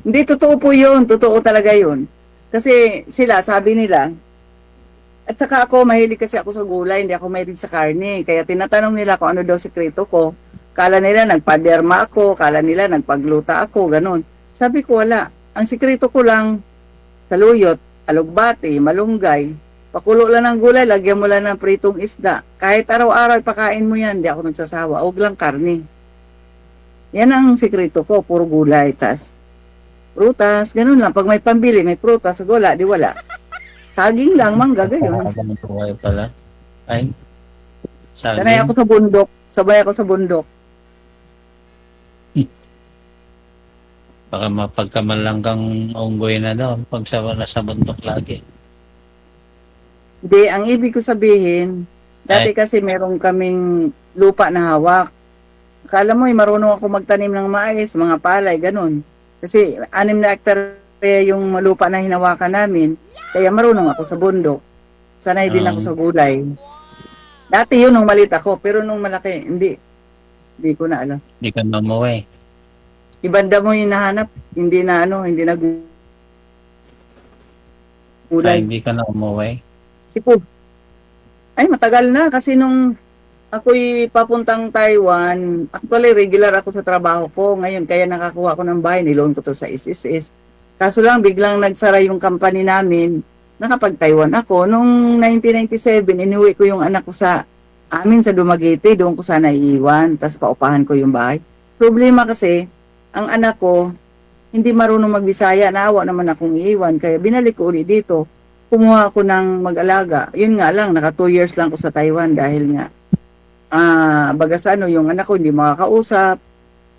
Hindi, totoo po yun. Totoo talaga yun. Kasi sila, sabi nila, at saka ako, mahilig kasi ako sa gulay, hindi ako mahilig sa karne. Kaya tinatanong nila kung ano daw sikreto ko. Kala nila nagpaderma ako, kala nila nagpagluta ako, ganun. Sabi ko, wala. Ang sikreto ko lang, saluyot, alugbati, malunggay, pakulo lang ng gulay, lagyan mo lang ng pritong isda. Kahit araw-araw pakain mo yan, hindi ako nagsasawa. Huwag lang karne. Yan ang sikreto ko, puro gulay. Tas, prutas, ganun lang. Pag may pambili, may prutas, wala, di wala. Saging lang, mangga, ganyan. Ganun buhay pala. Ay, Sanay ako saging. sa bundok. Sabay ako sa bundok. Baka mapagkamalang kang unggoy na daw pag nasa bundok lagi. Hindi, ang ibig ko sabihin, dati kasi meron kaming lupa na hawak. Akala mo, marunong ako magtanim ng mais, mga palay, ganun. Kasi 6 na hektarya yung lupa na hinawakan namin, kaya marunong ako sa bundok. Sanay din ako sa gulay. Dati yun nung malit ako, pero nung malaki, hindi. Hindi ko na alam. Hindi ka na umuwi. Ibanda mo yung nahanap, hindi na hindi na Ay, gulay. hindi ka na umuwi. Sipo. Ay, matagal na kasi nung ako'y papuntang Taiwan, actually regular ako sa trabaho ko. Ngayon, kaya nakakuha ko ng bahay, niloan ko to sa SSS. Kaso lang, biglang nagsara yung company namin. Nakapag-Taiwan ako. Noong 1997, inuwi ko yung anak ko sa amin sa Dumaguete. Doon ko sana iiwan. Tapos paupahan ko yung bahay. Problema kasi, ang anak ko, hindi marunong magbisaya. Naawa naman akong iiwan. Kaya binalik ko ulit dito. Kumuha ako ng mag-alaga. Yun nga lang, naka 2 years lang ko sa Taiwan dahil nga, bagas yung anak ko hindi makakausap.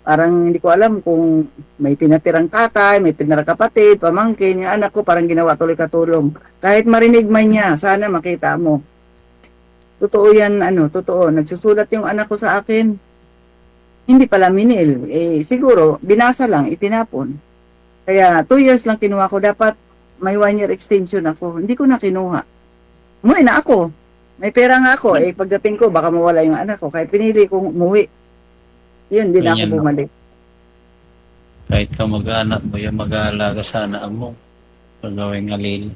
Parang hindi ko alam kung may pinatirang tatay, may pinarang kapatid, pamangkin, yung anak ko parang ginawa tuloy katulong. Kahit marinig man niya, sana makita mo. Totoo yan, totoo. Nagsusulat yung anak ko sa akin. Hindi pala minil. Siguro, binasa lang, itinapon. Kaya 2 years lang kinuha ko. Dapat may 1 year extension ako. Hindi ko na kinuha. Umuwi na ako. May pera nga ako. Pagdating ko, baka mawala yung anak ko. Kaya pinili kong umuwi. Yun, din ako Ganyan, no? bumalik. Kahit ka mag-anak mo, yung mag-aalaga sa anak mo. Pagawing alili.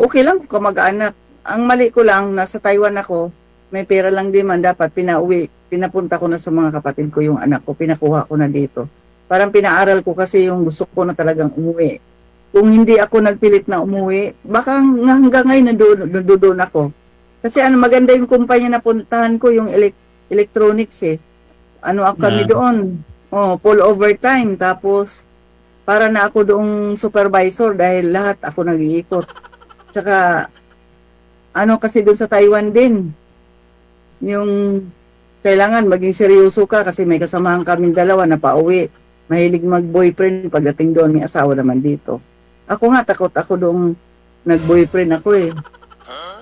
Okay lang kung mag-anak. Ang mali ko lang, nasa Taiwan ako, may pera lang din man, dapat pinauwi. Pinapunta ko na sa mga kapatid ko yung anak ko, pinakuha ko na dito. Parang pinaaral ko kasi yung gusto ko na talagang umuwi. Kung hindi ako nagpilit na umuwi, baka hanggang ngayon nandoon ako. Kasi maganda yung kumpanya na puntahan ko, yung electronics kami doon. Full overtime. Tapos, para na ako doong supervisor dahil lahat ako nag-iikot. Tsaka, ano kasi doon sa Taiwan din, yung kailangan maging seryoso ka kasi may kasamahan kaming dalawa na pauwi. Mahilig mag-boyfriend pagdating doon, may asawa naman dito. Ako nga, takot ako doon nag-boyfriend ako eh.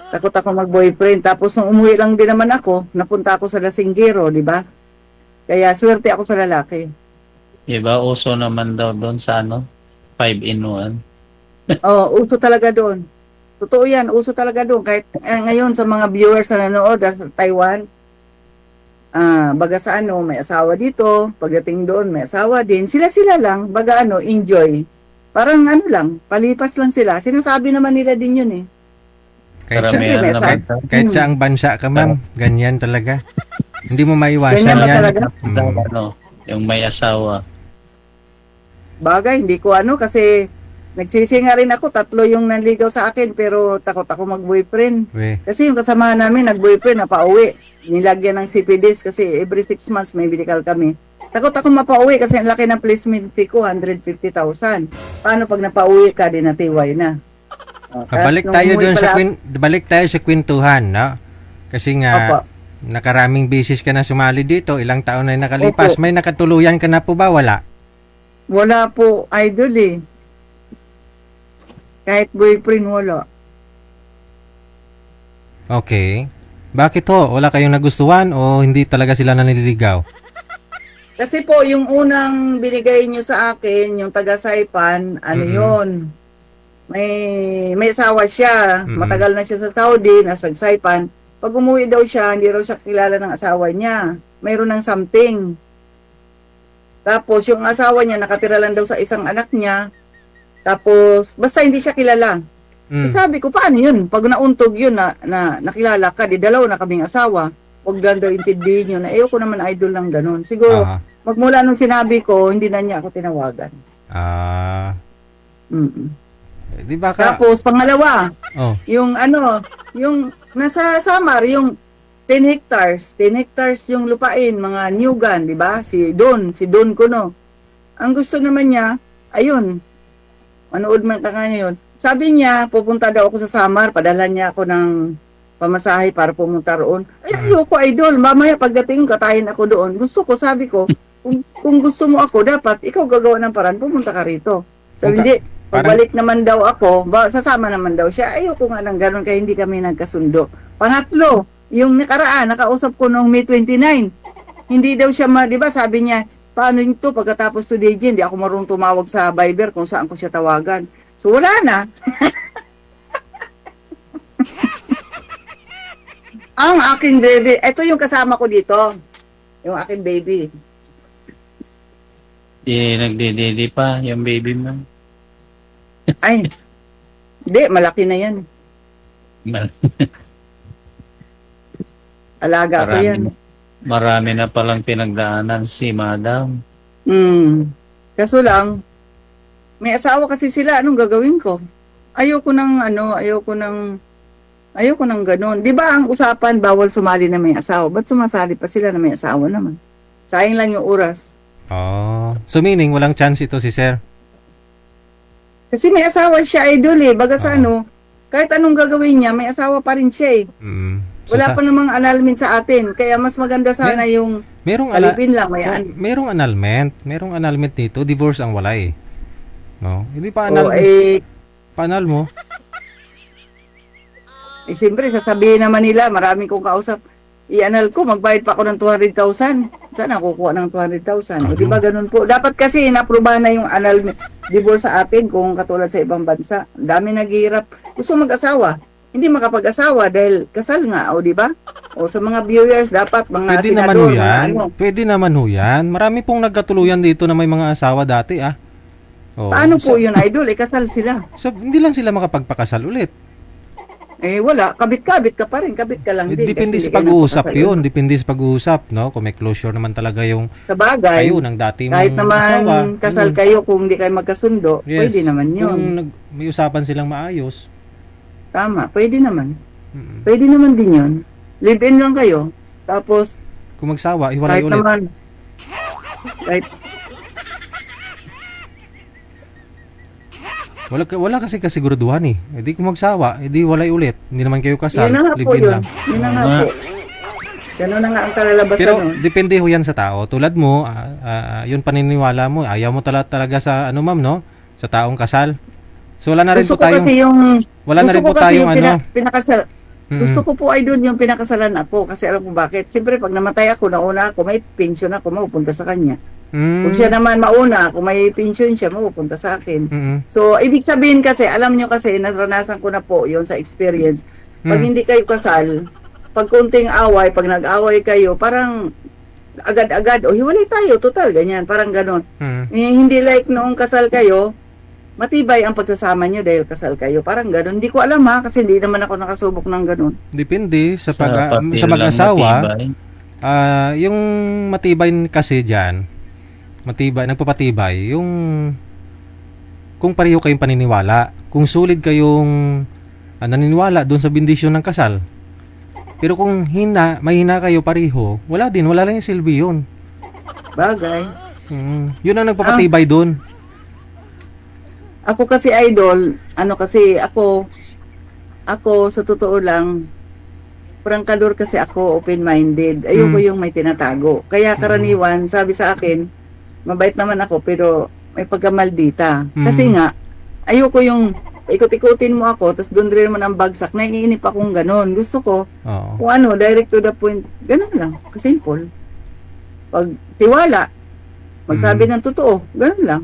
Takot ako mag-boyfriend. Tapos nung umuwi lang din naman ako, napunta ako sa Lasinggero, di ba? Kaya swerte ako sa lalaki. Diba, uso naman daw doon sa 5-in-1. Oo, uso talaga doon. Totoo yan, uso talaga doon. Kahit ngayon sa mga viewers na nanonood sa Taiwan, baga sa may asawa dito, pagdating doon may asawa din. Sila-sila lang, baga enjoy. Parang lang, palipas lang sila. Sinasabi naman nila din yun eh. Kahit Karamihan may naman. kahit sa ang bansa ka, ma'am, ganyan talaga. Hindi mo maiwasan Ganyan ba yan. talaga? Yung may asawa. Bagay, hindi ko kasi nagsisinga rin ako, 3 yung nanligaw sa akin, pero takot ako mag-boyfriend. We, Kasi yung kasama namin, nag-boyfriend, napauwi. Nilagyan ng CPDs kasi every 6 months may medical kami. Takot ako mapauwi kasi ang laki ng placement fee ko, 150,000. Paano pag napauwi ka, di natiway na. balik tayo doon balik tayo sa kwentuhan, no? Kasi nga, Opo. nakaraming beses ka na sumali dito, ilang taon na nakalipas. Opo. May nakatuluyan ka na po ba? Wala. Wala po, idol eh. Kahit boyfriend, wala. Okay. Bakit ho? Wala kayong nagustuhan o hindi talaga sila nanililigaw? Kasi po, yung unang binigay nyo sa akin, yung taga-Saipan, yun? May asawa siya. Mm-mm. Matagal na siya sa Saudi, nasa Saipan. Pag umuwi daw siya, hindi raw siya kilala ng asawa niya. Mayroon ng something. Tapos, yung asawa niya, nakatira lang daw sa isang anak niya. Tapos, basta hindi siya kilala. Mm. Sabi ko, paano yun? Pag nauntog yun na nakilala ka, di dalawa na kaming asawa. Huwag lang daw intindihin yun. Ayoko naman idol lang ganun. Siguro, Ah. magmula nung sinabi ko, hindi na niya ako tinawagan. Di ba ka? Tapos, pangalawa, Oh. yung yung nasa Samar, yung 10 hectares. 10 hectares yung lupain, mga Newgan, di ba? Si Don Kuno. Ang gusto naman niya, ayun, manood man ka ngayon. Sabi niya, pupunta daw ako sa Samar, padala niya ako ng pamasahe para pumunta roon. Ay, ayoko, idol. Mamaya pagdating, katayin ako doon. Gusto ko, sabi ko, kung gusto mo ako, dapat ikaw gagawa ng paraan, pumunta ka rito. Sabi, hindi, pagbalik naman daw ako, sasama naman daw siya. Ayoko nga ng ganun, kaya hindi kami nagkasundo. Pangatlo, yung nakaraan, nakausap ko noong May 29. Hindi daw siya, di ba, sabi niya, paano ito pagkatapos today, hindi ako marunong tumawag sa Viber kung saan ko siya tawagan. So, wala na. Ang aking baby, ito yung kasama ko dito. Yung aking baby. Nagdididi pa yung baby mo. Ay, hindi, malaki na yan. Alaga ko yan. Marami na palang pinagdaanan si Madam. Kaso lang, may asawa kasi sila, anong gagawin ko? Ayoko ng ganon. Di ba ang usapan, bawal sumali na may asawa? Ba't sumasali pa sila na may asawa naman? Sayang lang yung oras. Oh. So meaning, walang chance ito si Sir? Kasi may asawa siya, idol eh. Baga sa kahit anong gagawin niya, may asawa pa rin siya eh. So, Wala pa namang annulment sa atin. Kaya mas maganda sana yung merong alipin lang. merong annulment. Merong annulment dito. Divorce ang wala eh. No? Hindi pa O, annulment. Paanal mo? siyempre, sasabihin naman nila, maraming kong kausap, i-anal ko, magbayad pa ako ng 200,000. Saan ako kukuha ng 200,000? O, di ba ganun po? Dapat kasi inaprobahan na yung annulment divorce sa atin kung katulad sa ibang bansa. Dami naghihirap. Gusto mag-asawa. Hindi makapag-asawa dahil kasal nga, o di ba? O sa mga viewers, dapat mga Pwede naman ho yan. Pwede naman ho yan. Marami pong nagkatuluyan dito na may mga asawa dati Oh, Paano po yun, idol? Kasal sila. Hindi lang sila makapagpakasal ulit. Wala. Kabit-kabit ka pa rin. Kabit ka lang din. Depende kasi sa hindi ka pag-uusap nakakasal yun. Depende sa pag-uusap, no? Kung may closure naman talaga yung Sa bagay, kayo ng dati mong kahit naman asawa. kasal kayo kung hindi kayo magkasundo, Yes. pwede naman yun. Kung may usapan silang maayos. Tama, pwede naman. Mm-mm. Pwede naman din yun. Live-in lang kayo. Tapos, Kung magsawa, hiwalay kahit ulit. naman, kahit, Wala kasi kasiguraduhan eh. Eh di kung magsawa, eh di walay ulit. Hindi naman kayo kasal, Yun na nga po live-in yun. lang. Yun na nga Oo nga. po. Ganun na nga ang kalalabasan Pero nun. depende ho yan sa tao. Tulad mo, yun paniniwala mo. Ayaw mo talaga sa ano ma'am, no? Sa taong kasal. So wala na rin Gusto po ko tayong kasi yung wala na gusto rin ko po kasi tayong yung ano. pinakasal. Mm-mm. Gusto ko po ay doon yung pinakasalan ako kasi alam ko bakit. Siyempre pag namatay ako, nauna ako, may pension ako, mapupunta sa kanya. Mm, Kung siya naman mauna, kung may pension siya, mapupunta sa akin. mm-mm. So, ibig sabihin kasi, alam nyo kasi, naranasan ko na po yon sa experience. Pag Mm. hindi kayo kasal, pag kunting away, pag nag-away kayo, parang agad-agad, o hiwalay tayo, total, ganyan, parang ganon. Mm. Eh, hindi like noong kasal kayo, matibay ang pagsasama nyo dahil kasal kayo. Parang ganon. Hindi ko alam ha, kasi hindi naman ako nakasubok ng ganon. Depende sa papel sa lang mag-asawa. matibay. Yung matibay kasi diyan, nagpapatibay yung kung pareho kayong paniniwala, kung solid kayong naniniwala doon sa bendisyon ng kasal. Pero kung mahina kayo pareho, wala lang yung silbi yun. Bagay. Yun ang nagpapatibay doon. Ako kasi idol, ako sa totoo lang, prangkador kasi ako, open-minded. Ayoko yung may tinatago. Kaya karaniwan, sabi sa akin, mabait naman ako, pero may pagkamaldita. Kasi nga, ayoko yung ikot-ikutin mo ako, tapos doon rin naman ang bagsak. Naiinip akong ganon. Gusto ko, Oo. kung ano, direct to the point. Ganon lang. Kasimple. Pag tiwala, magsabi ng totoo. Ganon lang.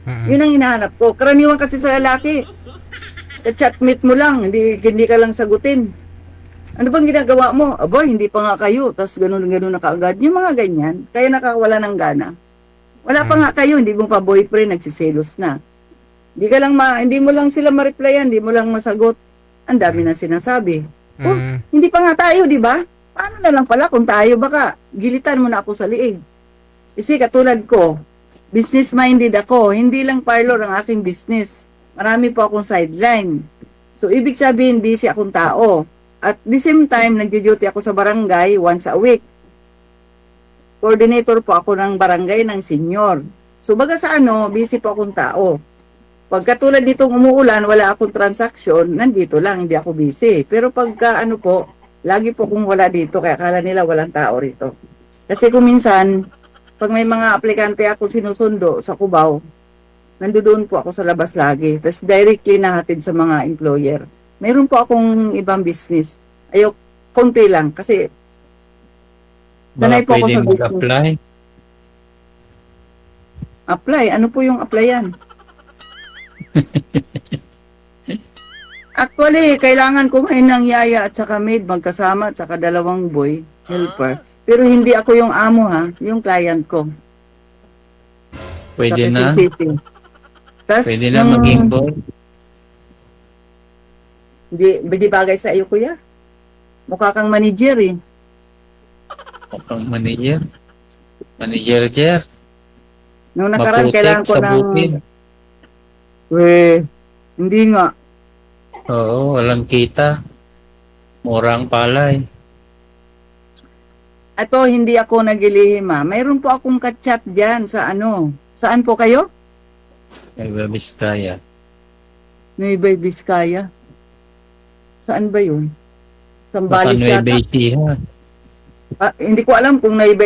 Mm-mm. Yun ang hinahanap ko. Karaniwan kasi sa lalaki. Chatmate mo lang, hindi ka lang sagutin. Ano bang ginagawa mo? Aba, hindi pa nga kayo. Tapos ganun-ganun na kaagad. Yung mga ganyan, kaya nakawala ng gana. Wala pa nga kayo, hindi mo pa boyfriend, nagsiselos na. Hindi mo lang sila ma-replyan, hindi mo lang masagot. Ang dami na sinasabi. Oh, hindi pa nga tayo, di ba? Paano na lang pala kung tayo, baka gilitan mo na ako sa liig. Kasi katulad ko, business-minded ako. Hindi lang parlor ang aking business. Marami po akong sideline. So, ibig sabihin, busy akong tao. At the same time, nag-duty ako sa barangay once a week. Coordinator po ako ng barangay ng senior. So, baga sa busy po akong tao. Pag katulad nitong umuulan, wala akong transaksyon, nandito lang, hindi ako busy. Pero pagka lagi po kung wala dito, kaya akala nila walang tao rito. Kasi kung minsan, pag may mga aplikante ako sinusundo sa Cubao, nandoon po ako sa labas lagi. Tapos directly nahatid sa mga employer. Meron po akong ibang business. Konti lang. Kasi sanay po ako Baka sa pwede business. mag-apply. Apply? Ano po yung applyan? Actually, kailangan kumain ng yaya at saka maid, magkasama at saka 2 boy, helper. Pero hindi ako yung amo ha, yung client ko. Pwede Sa na. Quezon City. Tas, Pwede na maging board. Hindi bagay sa iyo, kuya. Mukha kang manager eh. Pang manager. Manager. Nung nakaraan, kailangan Maputik ko sa ng... bukid. Hindi nga. Oo, walang kita. Murang palay. Ito, hindi ako nagilihim ha. Mayroon po akong ka-chat dyan sa Saan po kayo? Nueva Vizcaya. Nueva Vizcaya. Saan ba yun? Baka Sambales Nueva yata. Ecija. Hindi ko alam kung Nueva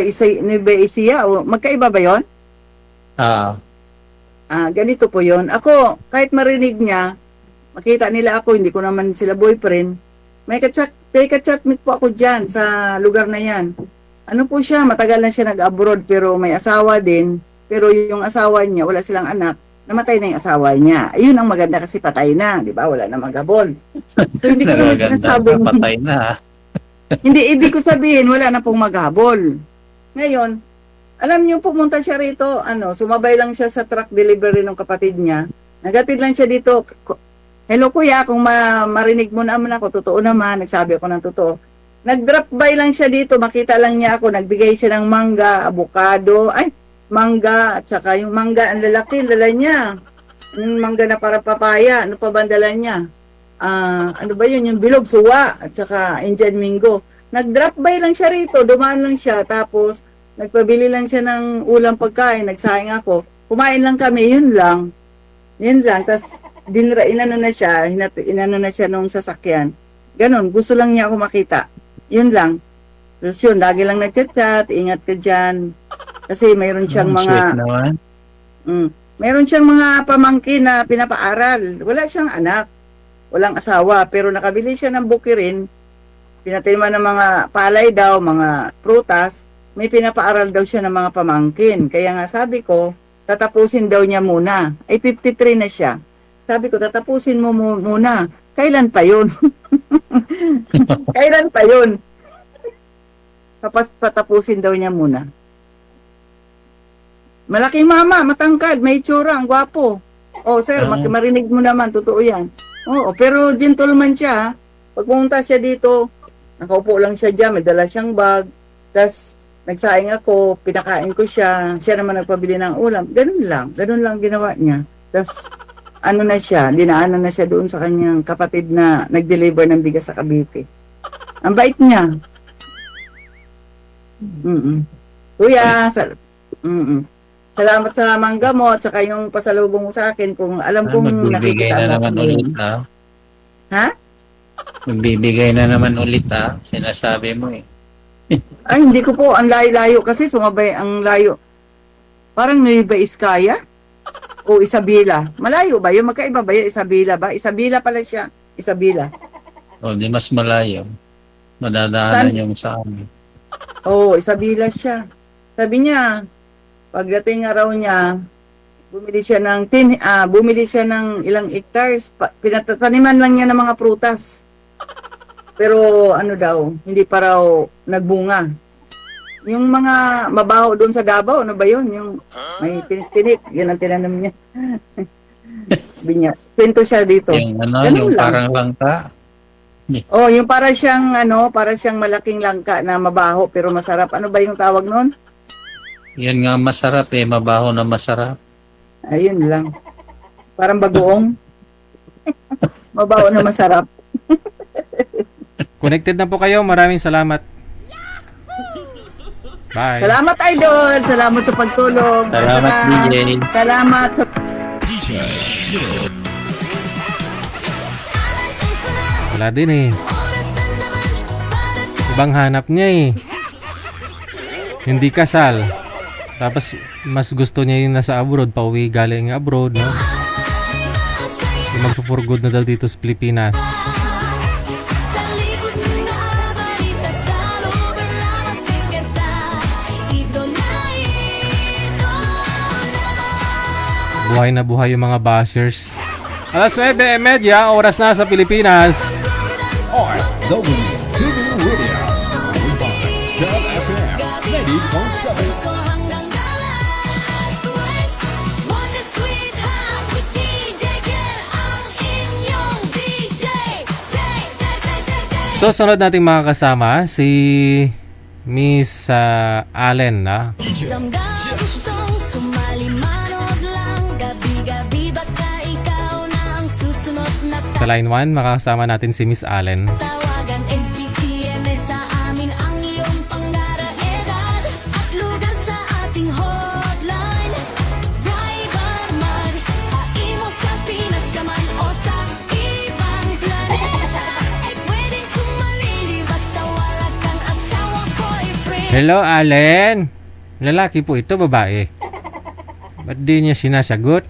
Ecija o magkaiba ba yun? Ganito po yun. Ako, kahit marinig niya, makita nila ako, hindi ko naman sila boyfriend. May ka-chatmate po ako dyan sa lugar na yan. Ano po siya, matagal na siya nag-abroad pero may asawa din. Pero yung asawa niya, wala silang anak, namatay na yung asawa niya. Ayun ang maganda kasi patay na, di ba? Wala na magabol. So hindi ko naman sinasabing, Patay na. hindi, ibig ko sabihin, wala na pong maghabol. Ngayon, alam niyo, pumunta siya rito, sumabay lang siya sa truck delivery ng kapatid niya. Nagatid lang siya dito. Hello kuya, kung marinig mo naman ako, totoo naman, nagsabi ako ng totoo. Nag-drop by lang siya dito, makita lang niya ako, nagbigay siya ng mangga, avocado, mangga, at saka yung mangga, ang lalaki, dala niya. Yung mangga na para papaya, ano pa ba ang dala niya? Ano ba yun, yung bilog, suwa, at saka Indian Mingo. Nag-drop by lang siya rito, dumaan lang siya, tapos nagpabili lang siya ng ulam pagkain, nagsaing ako. Kumain lang kami, yun lang. Tapos inano na siya, inano na siya nung sasakyan. Ganon, gusto lang niya ako makita. Yun lang. Tapos yun, lagi lang nagchat-chat, ingat ka dyan. Kasi mayroon siyang Sweet mga, naman. mayroon siyang mga pamangkin na pinapaaral. Wala siyang anak, walang asawa, pero nakabili siya ng bukirin. Pinatiliman ng mga palay daw, mga prutas. May pinapaaral daw siya ng mga pamangkin. Kaya nga sabi ko, tatapusin daw niya muna. Ay 53 na siya. Sabi ko, tatapusin mo muna. Kailan pa yun? Kailan pa yun? Tapos patapusin daw niya muna. Malaking mama, matangkad, may itsura, ang gwapo. Oh, sir, marinig mo naman, totoo yan. Oo, pero gentleman siya. Pag pumunta siya dito, nakaupo lang siya dyan, may dala siyang bag. Tapos, nagsaing ako, pinakain ko siya. Siya naman nagpabili ng ulam. Ganun lang ginawa niya. Tapos, ano na siya, dinaanan na siya doon sa kanyang kapatid na nag-deliver ng bigas sa Cavite. Ang bait niya. Kuya, salamat sa mangga mo at saka yung pasalubong mo sa akin kung alam kong Magbibigay nakikita na mo naman ako. ulit, ha? Ha? Magbibigay na naman ulit, ha? Sinasabi mo, eh. Ay, hindi ko po. Ang layo-layo kasi sumabay ang layo. Parang Nueva Ecija o Isabela. Malayo ba? Yung magkaiba ba yung Isabela ba? Isabela pala siya. Isabela. O, di mas malayo. Madadaanan yung sa amin. Oo, Isabela siya. Sabi niya, pagdating araw niya, bumili siya ng ilang hectares. Pinataniman lang niya ng mga prutas. Pero ano daw, hindi pa raw nagbunga. Yung mga mabaho doon sa Davao, ano ba yun? Yung may tinik-tinik, yun ang tinanim niya. Sabi niya, kwento siya dito. Yung Ganun yung lang. parang langka. Oh, yung para siyang malaking langka na mabaho pero masarap. Ano ba yung tawag nun? Yan nga masarap, eh. Mabaho na masarap. Ayun lang. Parang bagoong. Mabaho na masarap. Connected na po kayo. Maraming salamat. Bye. Salamat, Idol. Salamat sa pagtulong. Salamat, At saka, DJ. Salamat sa Wala din eh. Ibang hanap niya eh. Hindi kasal. Tapos mas gusto niya yung nasa abroad. Pauwi galing abroad, no? Yung magpo-for good na daw dito sa Pilipinas. Sa likod ng balita sa lugar lamang singer sa ito na ito na. Buhay na buhay yung mga bashers. Alas 9:30, oras na sa Pilipinas. RWTV Radio. Powered by Dub FM 90.7. So hanggang last west One that sweet hot with DJ Kel ang inyong DJ So, sunod nating mga kasama, si Miss Allen, na? Isang gustong sumali manood lang gabi-gabi baka ikaw na ang susunod na Sa line 1, makakasama natin si Miss Allen. tawagan MPTM sa amin ang iyong pangaraedad at lugar sa ating hotline Driver man, haimo sa Pinas ka man o sa ibang planeta ay pwedeng sumali basta wala kang asawa boyfriend. Hello, Allen. Lalaki po ito, babae. Ba't di niya sinasagot?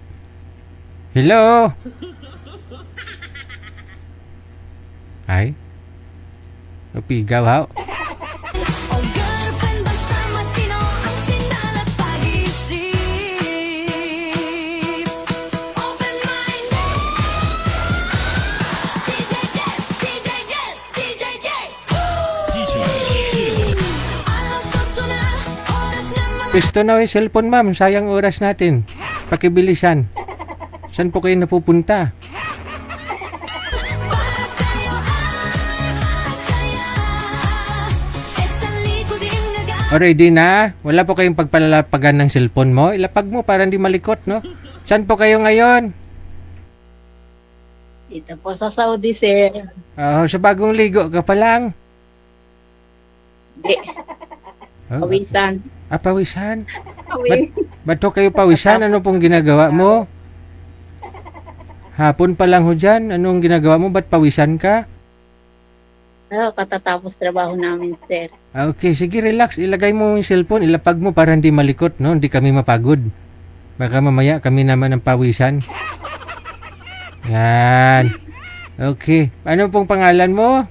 Hello? Ay? Napigaw, ha? O girlfriend basta matino ang sindal at pag-isip Open mind DJ Jet, DJ Jet, DJ Jet Alas 8 na, oras na mga Pisto na yung cellphone, ma'am. Sayang oras natin. Pakibilisan. Saan po kayo napupunta? para kayo ay masaya Eh sa likod din O, ready na? Wala po kayong pagpalalapagan ng cellphone mo? Ilapag mo para hindi malikot, no? Saan po kayo ngayon? Dito po sa Saudi, sir. Sa bagong ligo ka pa lang. Di, Oh, pawisan. pawisan. Pawi. Ba't to kayo pawisan? Ano pong ginagawa mo? Hapon pa lang ho dyan. Anong ginagawa mo? Ba't pawisan ka? Katatapos trabaho namin, sir. Okay, sige, relax. Ilagay mo yung cellphone, ilapag mo para hindi malikot, no? Hindi kami mapagod. Baka mamaya kami naman ang pawisan. Yan. Okay. Ano pong pangalan mo?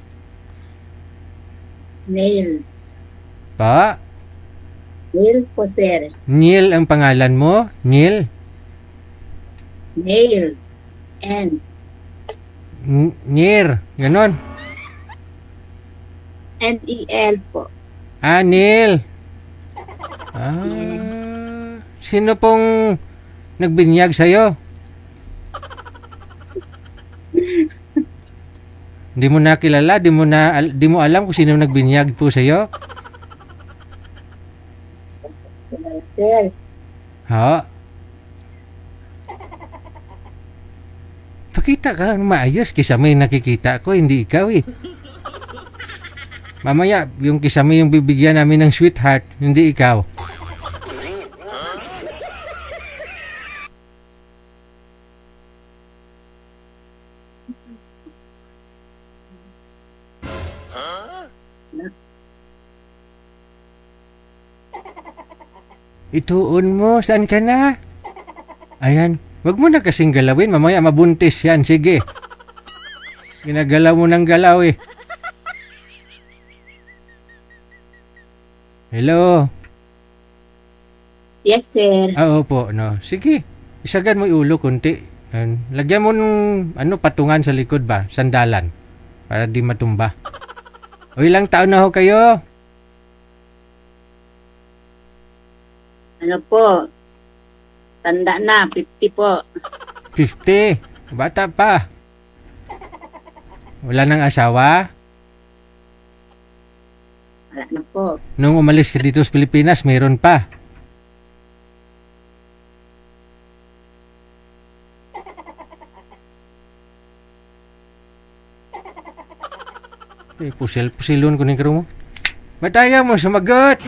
Neil. Pa? Neil po, sir. Neil ang pangalan mo? Neil? Neil. N. Neil. Ganon. N-E-L po. Ah, Neil. Ah, sino pong nagbinyag sa'yo? Di mo na kilala? Di mo alam kung sino nagbinyag po sa'yo? Sir. Ha? Pakita ka maayos kisa may nakikita ko, hindi ikaw eh. Mamaya, yung kisame yung bibigyan namin ng sweetheart, hindi ikaw. Ituon mo, saan ka na? Ayan, wag mo na kasing galawin, mamaya mabuntis yan, sige. Ginagalaw mo ng galaw eh. Hello? Yes, sir. Opo, no. Sige, isagan mo yung ulo kunti. Lagyan mo ng patungan sa likod ba, sandalan, para di matumba. O ilang taon na ho kayo? Ano po? Tanda na, 50 po. 50. Bata pa. Wala nang asawa? Wala na po. Nung umalis ka dito sa Pilipinas, mayroon pa. Pusil-pusilon ko ni karo mo. Ba't ayaw mo sumagot?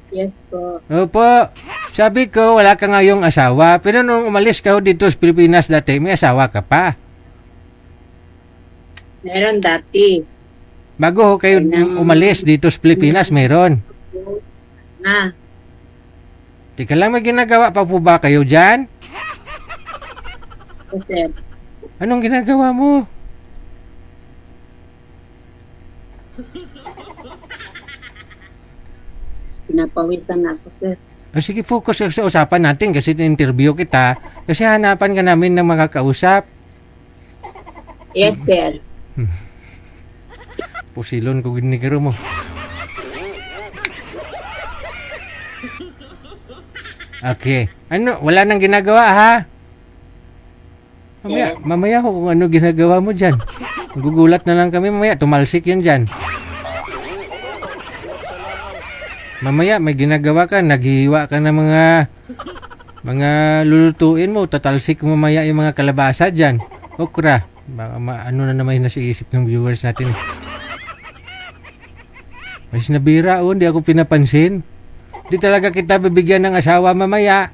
Yes po. Opo. Sabi ko, wala ka ngayong asawa. Pero nung umalis ka dito sa Pilipinas dati, may asawa ka pa. Meron dati. Bago ho kayo umalis dito sa Pilipinas, mayroon. Na. Teka lang, may ginagawa pa po ba kayo dyan? Yes, sir. Anong ginagawa mo? Pinapawisan na ako, sir. O sige, focus sa usapan natin kasi interview kita. Kasi hanapan ka namin ng makakausap. Yes, sir. Pusilon ko ginikiro mo. Okay. Ano? Wala nang ginagawa ha? Mamaya ko kung ano ginagawa mo dyan. Gugulat na lang kami mamaya. Tumalsik yun dyan. Mamaya may ginagawa ka. Naghihiwa ka ng mga lulutuin mo. Tatalsik mamaya yung mga kalabasa dyan. Okra. Ano na naman yung nasa isip ng viewers natin. Ay sinabira hindi ako pinapansin. Di talaga kita bibigyan ng asawa mamaya.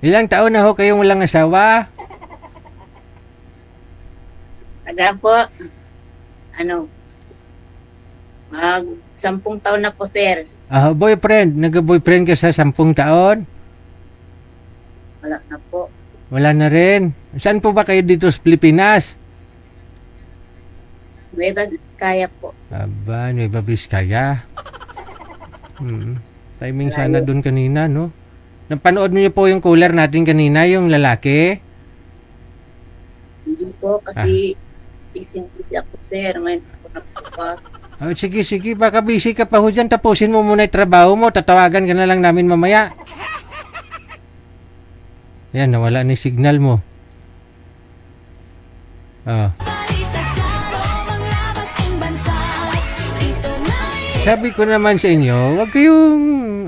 Ilang taon na ho kayong walang asawa? Taga po. Mag 10 taon na po, sir. Boyfriend. Nag-boyfriend ka sa 10 taon? Wala na po. Wala na rin. Saan po ba kayo dito sa Pilipinas? Nueva Vizcaya po. Aba, Nueva Vizcaya. Timing sana doon kanina, no? Napanood niyo po yung caller natin kanina, yung lalaki? Hindi po, kasi busy ako, sir. Ngayon ako nagpupas. Sige, baka busy ka pa ho dyan. Tapusin mo muna yung trabaho mo. Tatawagan ka na lang namin mamaya. Yan, nawala ni signal mo. Balita sa buong labasing bansa. Ito na Sabi ko naman sa inyo, wag kayong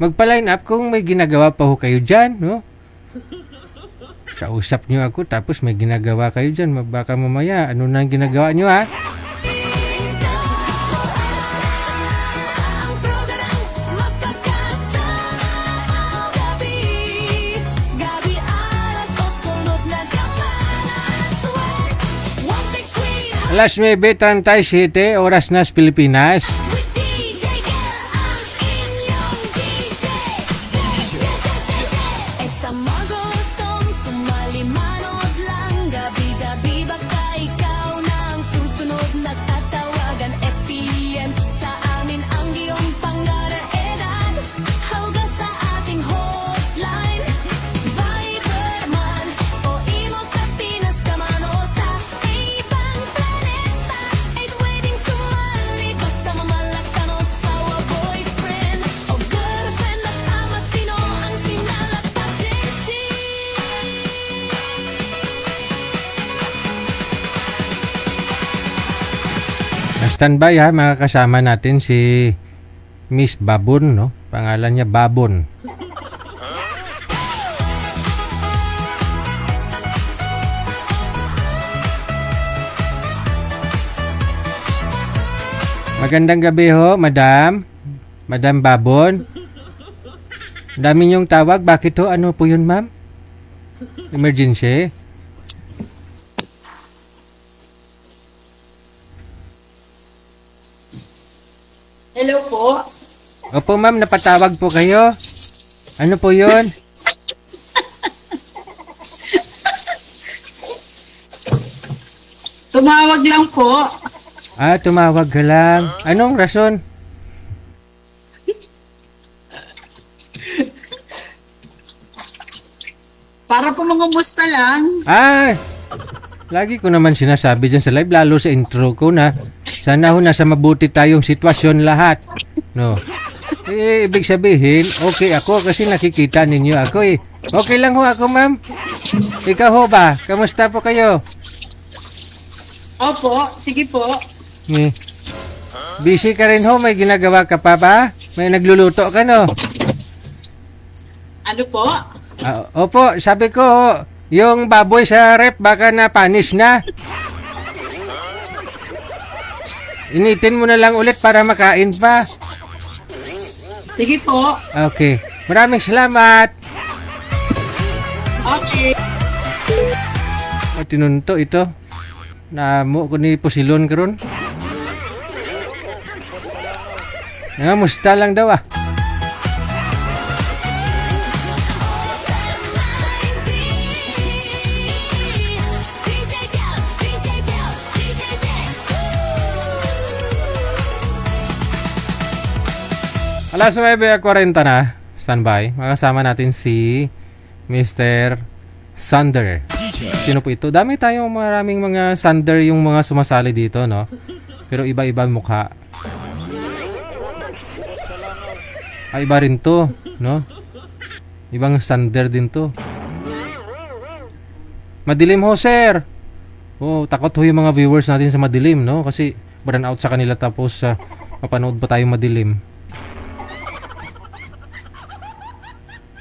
magpa-line up kung may ginagawa pa ho kayo dyan, no? Kausap nyo ako tapos may ginagawa kayo dyan. Baka mamaya, ano na ang ginagawa nyo ha? ang programang magkakasama. Alas 9:37 oras na sa Pilipinas. With DJ Gal, ang inyong DJ. E sa mga gustong sumali, manood lang. Gabi-gabi baka ikaw na ang susunod na tatawagan. FPM sa amin ang iyong pangaraeran. Hawga sa ating hotline. Viber man o imo sa Pinas ka man o sa ibang planeta. Ay pwedeng sumali basta mamalaktan o sawa boyfriend o girlfriend. Basta matino ang sinalat pa Standby ha, makakasama natin si Miss Babon, no? Pangalan niya Babon. Magandang gabi ho, Madam. Madam Babon. Dami niyong tawag. Bakit ho? Ano po yun, ma'am? Emergency? Hello po. Opo, ma'am. Napatawag po kayo. Ano po yun? Tumawag lang po. Ah, tumawag ka lang. Anong rason? Para po mangumusta lang. Ah, lagi ko naman sinasabi dyan sa live, lalo sa intro ko na sana ho nasa mabuti tayong sitwasyon lahat. No. Eh, ibig sabihin, okay ako kasi nakikita ninyo ako eh. Okay lang ho ako, ma'am. Ikaw ho ba? Kamusta po kayo? Opo, sige po. Eh, busy ka rin ho? May ginagawa ka pa ba? May nagluluto ka, no? Ano po? Ah, opo, sabi ko, yung baboy sa rep baka napanis na. Initin mo na lang ulit para makain pa. Sige po. Okay. Maraming salamat. Okay. At tinunto ito. Namo ko ni Pusilon karon. Nga, musta lang daw ah. DJ Gal, DJ Gal, DJ Gal. Alas 9:40 na. Standby. Makasama natin si Mr. Sander. Sino po ito? Dami tayong maraming mga Sander yung mga sumasali dito, no? Pero iba-iba ang mukha. Ay, iba rin to, no? Ibang Sander din to. Madilim ho, sir. Oh, takot ho yung mga viewers natin sa madilim, no? Kasi burn out sa kanila tapos mapanood pa tayong madilim.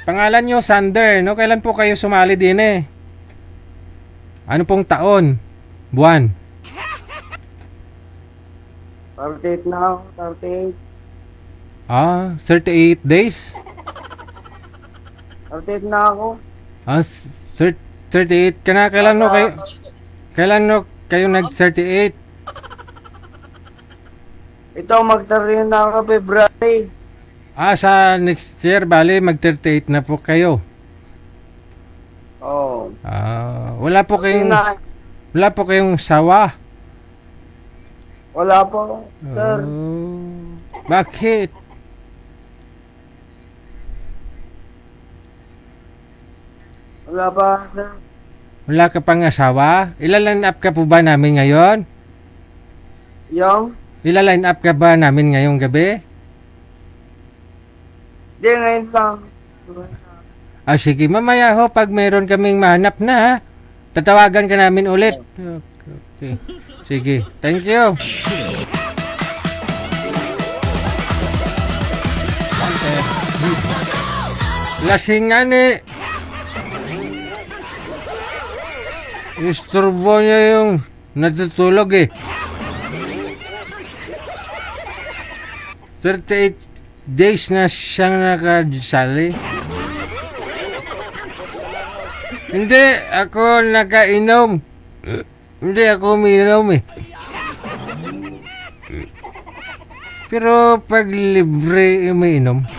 Pangalan nyo, Sander, no? Kailan po kayo sumali din eh? Ano pong taon? Buwan? 38 na ako, 38. Ah, 38 days? 38 na ako. Ah, 38 ka na? Kailan no kayo nag-38? Ito, mag-30 na ako, February. Ah, sa next year, bali, mag-38 na po kayo. Oo. Ah, wala po Na, kayong sawa? wala po, sir. Oh, bakit? Wala pa, sir. Wala ka pang asawa? Ila-line up ka po ba namin ngayon? Yung? Ila-line up ka ba namin ngayong gabi? Di, ngayon lang. Ah, sige, mamaya ho, pag mayroon kaming mahanap na, ha? Tatawagan ka namin ulit. Okay. Sige, thank you. Lasingan eh. Isturbo niya yung natutulog eh. 38 days na siyang nakasali. Hindi ako nakainom. Hindi ako uminom eh. Pero pag libre umiinom, Oras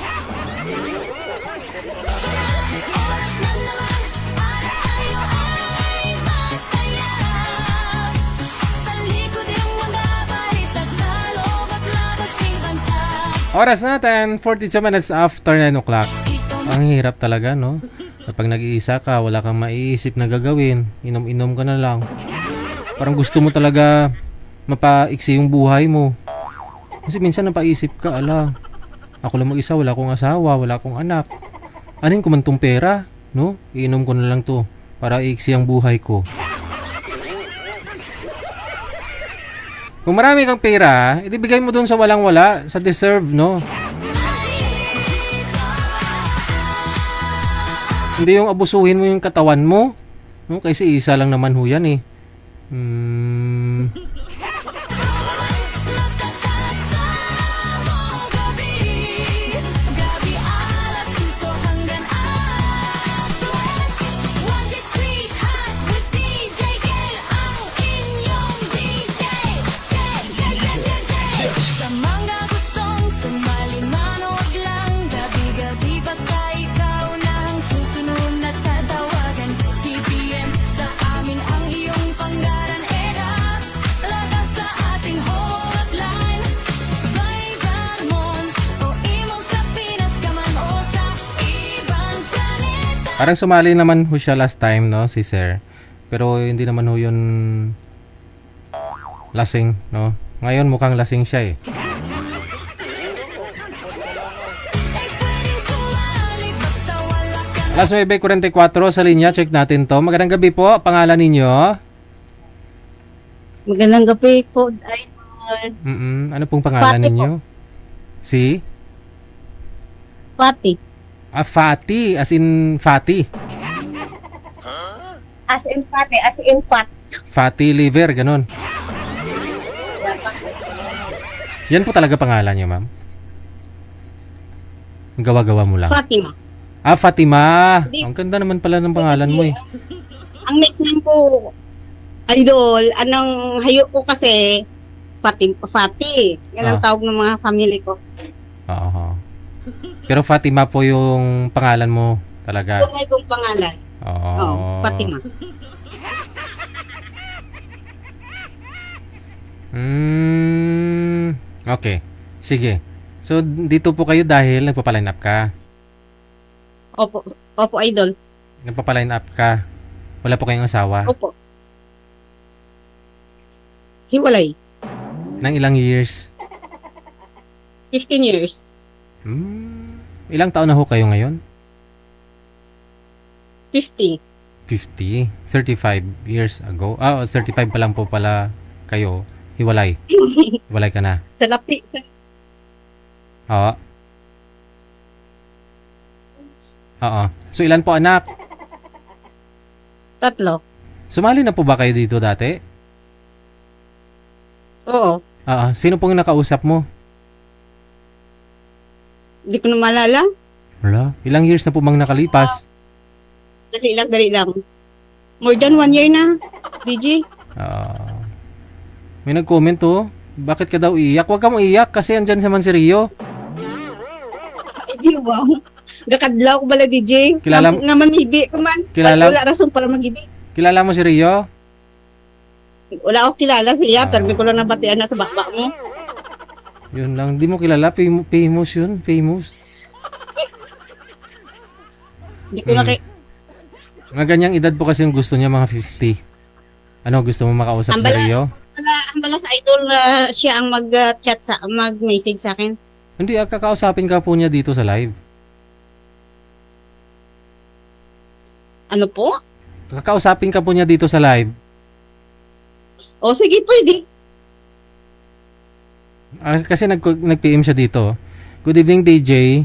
na naman para tayo ay masaya. Sa likod yung mga balita sa loob at labas ng bansa. oras natin, 42 minutes after 9 o'clock. Ito Ang hirap talaga, no? Kapag nag-iisa ka, wala kang maiisip na gagawin. Inom-inom ka na lang. Parang gusto mo talaga mapaiksi yung buhay mo. Kasi minsan napaisip ka, ala, ako lang mag-isa, wala akong asawa, wala akong anak. Anin ko man tong pera, no? Iinom ko na lang to para iiksi ang buhay ko. Kung marami kang pera, ibigay mo dun sa walang-wala, sa deserve, no? Hindi yung abusuhin mo yung katawan mo. No? Kasi isa lang naman ho yan eh. gabi alas 5 hanggang alas 1 Sweet Hot with DJ Kel, ang inyong DJ. Sa mga gustong sumali, manood lang. Gabi-gabi baka ikaw na ang susunod na tatawagan. TPM sa amin ang iyong panggaran. Edad, lagas sa ating hotline. Vibermon o imo sa Pinas ka man o sa ibang planeta. Parang sumali naman ho siya last time, no? Si Sir. Pero hindi naman ho yun lasing, no? Ngayon mukhang lasing siya eh. Ay pwedeng sumali basta wala ka na. Alas 9:44 sa linya, check natin to. Magandang gabi po, pangalan ninyo? Magandang gabi po, Idol. Ano pong pangalan Fati po. ninyo? Si? Pati. Fati, as in Fati. As in Pati, as in Pat. Fatty liver, ganun. Yan po talaga pangalan niyo, ma'am? Gawa-gawa mo lang. Fatima. Ah, Fatima. Hindi. Ang ganda naman pala ng pangalan mo eh. Ang nickname ko, Idol, anong hayo ko kasi, Fati. Yan ang Ah. tawag ng mga family ko. Oo. Pero Fatima po yung pangalan mo talaga. Tunay kong pangalan. Oo. Oh, Fatima. Okay. Sige. So, dito po kayo dahil nagpapaline up ka. Opo, Idol. Nagpapaline up ka. Wala po kayong asawa. Opo. Hiwalay. Nang ilang years? 15 years. Ilang taon na ho kayo ngayon? 50. 50. 35 years ago. 35 pa lang po pala kayo. Hiwalay. Hiwalay ka na. Sa lapi. Oo. Oo. So, ilan po anak? 3. Sumali na po ba kayo dito dati? Oo. Oo. Sino pong nakausap mo? Hindi ko na malala. Wala. Ilang years na po bang nakalipas? Dali lang. More than 1 year na, DJ. May nag-comment to. Bakit ka daw iyak? Huwag ka mo iyak kasi andyan sa man si Rio. Ay, wow. Nakadlaw ko bala, DJ. Kilala- Nga mamibi ko man. Kilala- Wala rason para magibi. Kilala mo si Rio? Wala ako kilala siya, pero may ko lang nabatian na sa bakbak mo. Yun lang. Di mo kilala. Famous yun. Famous. Hindi ko na kay... Mga ganyang edad po kasi yung gusto niya, mga 50. Ano, gusto mo makausap si Rio? Ang bala sa idol, siya ang mag-chat mag-message sa akin. Hindi, kakausapin ka po niya dito sa live. Ano po? Kakausapin ka po niya dito sa live. O sige, pwede. Kasi nag-PM siya dito. Good evening, DJ.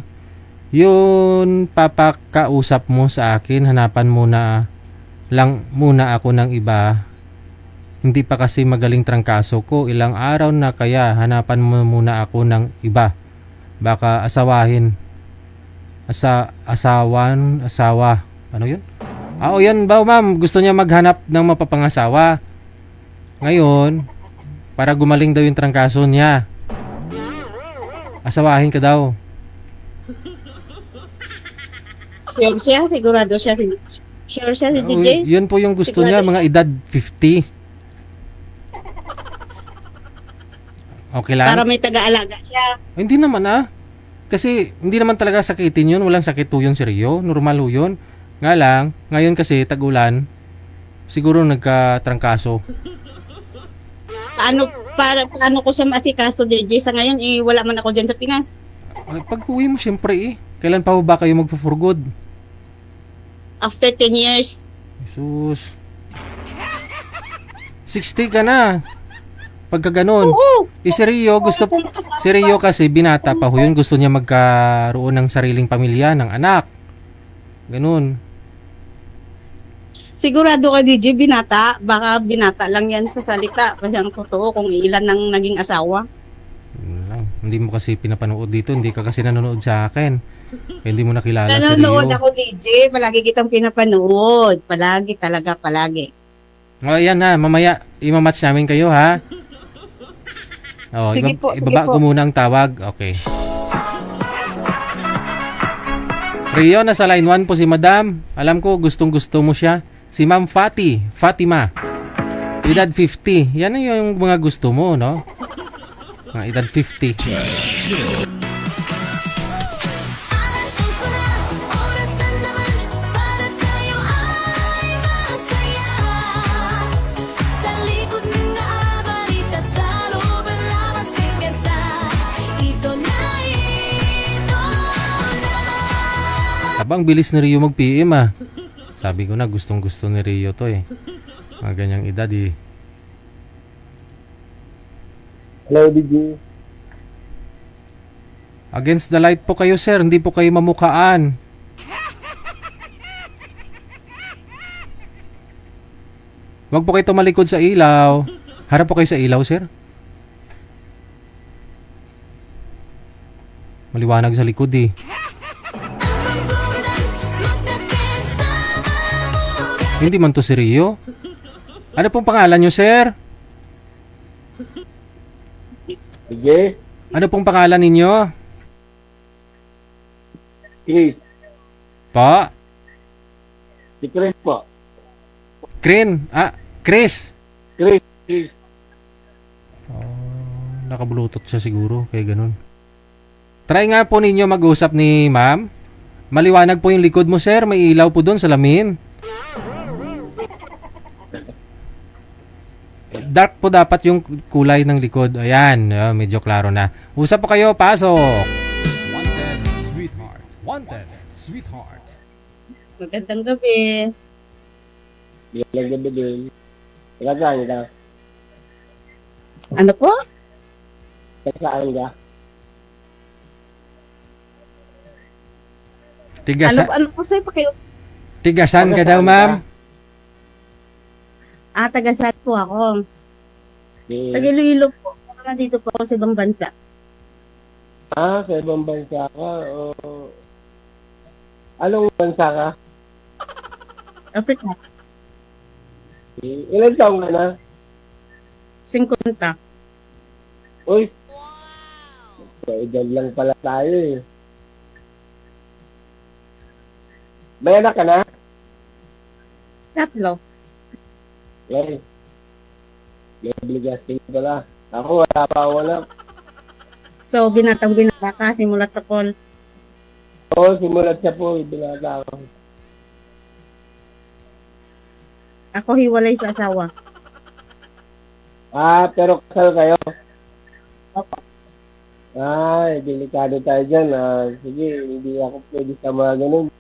Yun, papakausap mo sa akin. Hanapan muna ako ng iba. Hindi pa kasi magaling trangkaso ko. Ilang araw na kaya hanapan mo muna ako ng iba. Baka asawahin. Asawa. Ano yun? O yan ba, ma'am? Gusto niya maghanap ng mapapangasawa. Ngayon, para gumaling daw yung trangkaso niya. Asawahin ka daw. Sure siya, sigurado siya. Sure siya si Uy, DJ. yun po yung gusto niya, mga edad 50. Okay lang? Para may taga-alaga siya. Hindi naman Kasi hindi naman talaga sakitin yun. Walang sakit po yun si Rio. Normal po yun. Nga lang, ngayon kasi tag-ulan, siguro nagkatrangkaso. Paano ko siya masikaso, DJ? Sa ngayon, wala man ako dyan sa Pinas. Ay, pag uwi mo siyempre Kailan pa ba kayo magpo-for good? After 10 years. Jesus. 60 ka na. Pagka ganun. Oo. Si Rio si Rio kasi binata pa ho yun. Gusto niya magkaroon ng sariling pamilya, ng anak. Ganun. Sigurado ka, DJ, binata. Baka binata lang yan sa salita. Kasi ang totoo kung ilan nang naging asawa. Yun lang. Hindi mo kasi pinapanood dito. Hindi ka kasi nanonood sa akin. Kaya hindi mo nakilala si Rio. Nanonood ako, DJ. Palagi kitang pinapanood. Palagi talaga, palagi. O, yan mamaya, imamatch namin kayo, ha? O, Sige po, sige ibaba po. ko muna ang tawag. Okay. Rio, nasa line 1 po si Madam. Alam ko, gustong-gusto mo siya. Si Ma'am Fatima. Edad 50. Yan yung mga gusto mo, no? Mga edad 50. Alas 11 na, oras na naman para tayo ay masaya. Sa likod ng naabalita, sa loob ang lamang sigansa. Ito na. Abang bilis ni Rio mag-PM, Sabi ko na, gustong-gusto ni Rio to, Mga ganyang edad, Hello, DJ. Against the light po kayo, sir. Hindi po kayo mamukaan. Huwag po kayo tumalikod sa ilaw. Harap po kayo sa ilaw, sir. Maliwanag sa likod, Hindi man to si Rio. Ano pong pangalan nyo, sir? DJ? Ano pong pangalan ninyo? Chris. Pa? Si Chris po. Chris. Chris. Naka-bluetooth siya siguro, kaya ganun. Try nga po ninyo mag-usap ni ma'am. Maliwanag po yung likod mo, sir. May ilaw po doon sa lamin. Dark po dapat yung kulay ng likod. Ayan, medyo klaro na. Usap po kayo, pasok. Wanted, sweetheart. Wanted, sweetheart. Magandang gabi. Bilang gabi din. Ilagaan ka. Ano po? Ilagaan ka. Ano po sir? Tigasan ka daw, ma'am. Tagasat po ako. Eh, Taga-Iloilo po. Pero nandito po ako sa ibang bansa. sa ibang bansa ka. Anong bansa ka? Africa. Ilan taong ka na? 50. Uy. Edad lang pala tayo May anak ka na? 3. May obligasyon pala. Ako wala pa ako anak. So, binata ka, simulat sa call. Oo, simulat siya po. Binata ako. Ako hiwalay sa asawa. Pero kasal kayo? Opo. Delikado tayo dyan. Sige, hindi ako pwede sa mga ganun.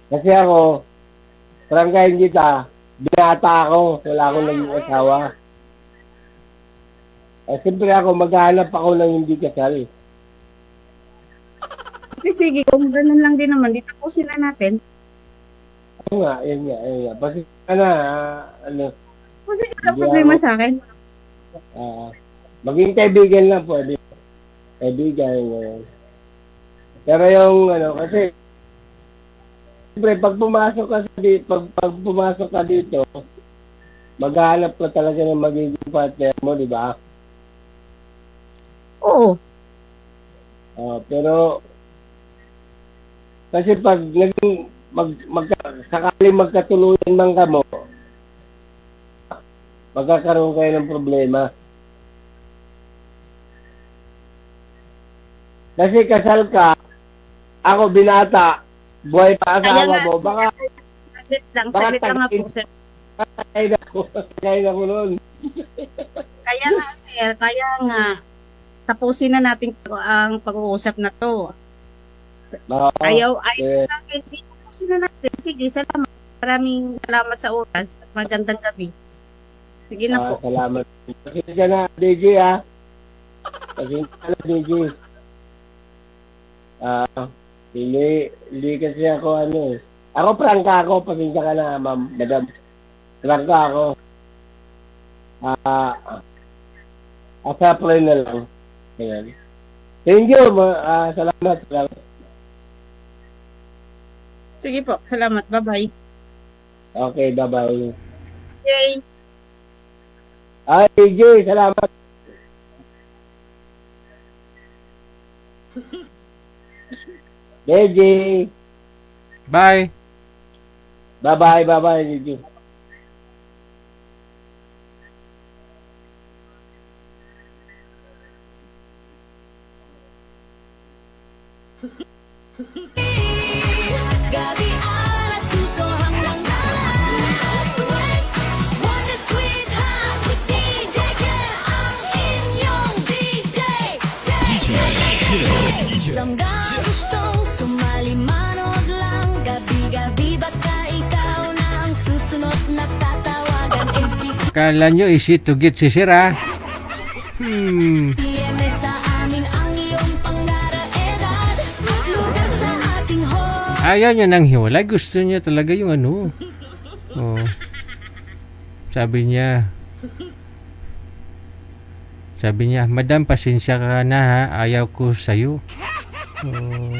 Kasi ako, prangkahin kita, binata ako, wala akong naging asawa. Siyempre ako, maghahanap ako ng hindi kasal. Okay, sige, kung ganun lang din naman, dito po sila natin. Ayun nga. Kasi Kasi wala problema sa akin. maging kaibigan lang pwede. Kaibigan. Pero yung kasi siyempre pag pumasok ka dito, maghahanap ka talaga ng magiging partner mo, di ba? Oo. Pero kasi pag naging sakaling magkatuluyan man kamo, magkakaroon kayo ng problema. Kasi kasal ka, ako binata, buhay pa Kaya asawa nga, mo, baka saglit lang Baka nga po, sir. kaya na ko noon. Kaya nga, sir, kaya nga, tapusin na natin ang pag-uusap na to. Ayaw sa akin, tapusin na natin. Sige, salamat. Maraming salamat sa oras. Magandang gabi. Sige na po. Salamat. Pasensya na, DJ, ha? Pasensya na, DJ. Hindi kasi ako, ako prangka ako, pasensya ka na, ma'am, madam. Prangka ako. Asa-apply na lang. Ayan. Thank you, salamat. Sige po, salamat. Bye-bye. Okay, bye-bye. Yay! DJ, salamat. DJ. Bye. Bye-bye, DJ. Gabi alas suso hanggang alas West Wanted Sweetheart with DJ Kel ang inyong DJ Isang gustong sumali manood lang Gabi-gabi baka ikaw na ang susunod na tatawagan Kala nyo easy to get si Sir, ha? FTM sa amin ang iyong pangaraedad Lugar sa ating home Ayaw niya nang hiwalay. Gusto niya talaga yung ano. Oh. Sabi niya, Madam, pasensya ka na, ha? Ayaw ko sa'yo. Oh.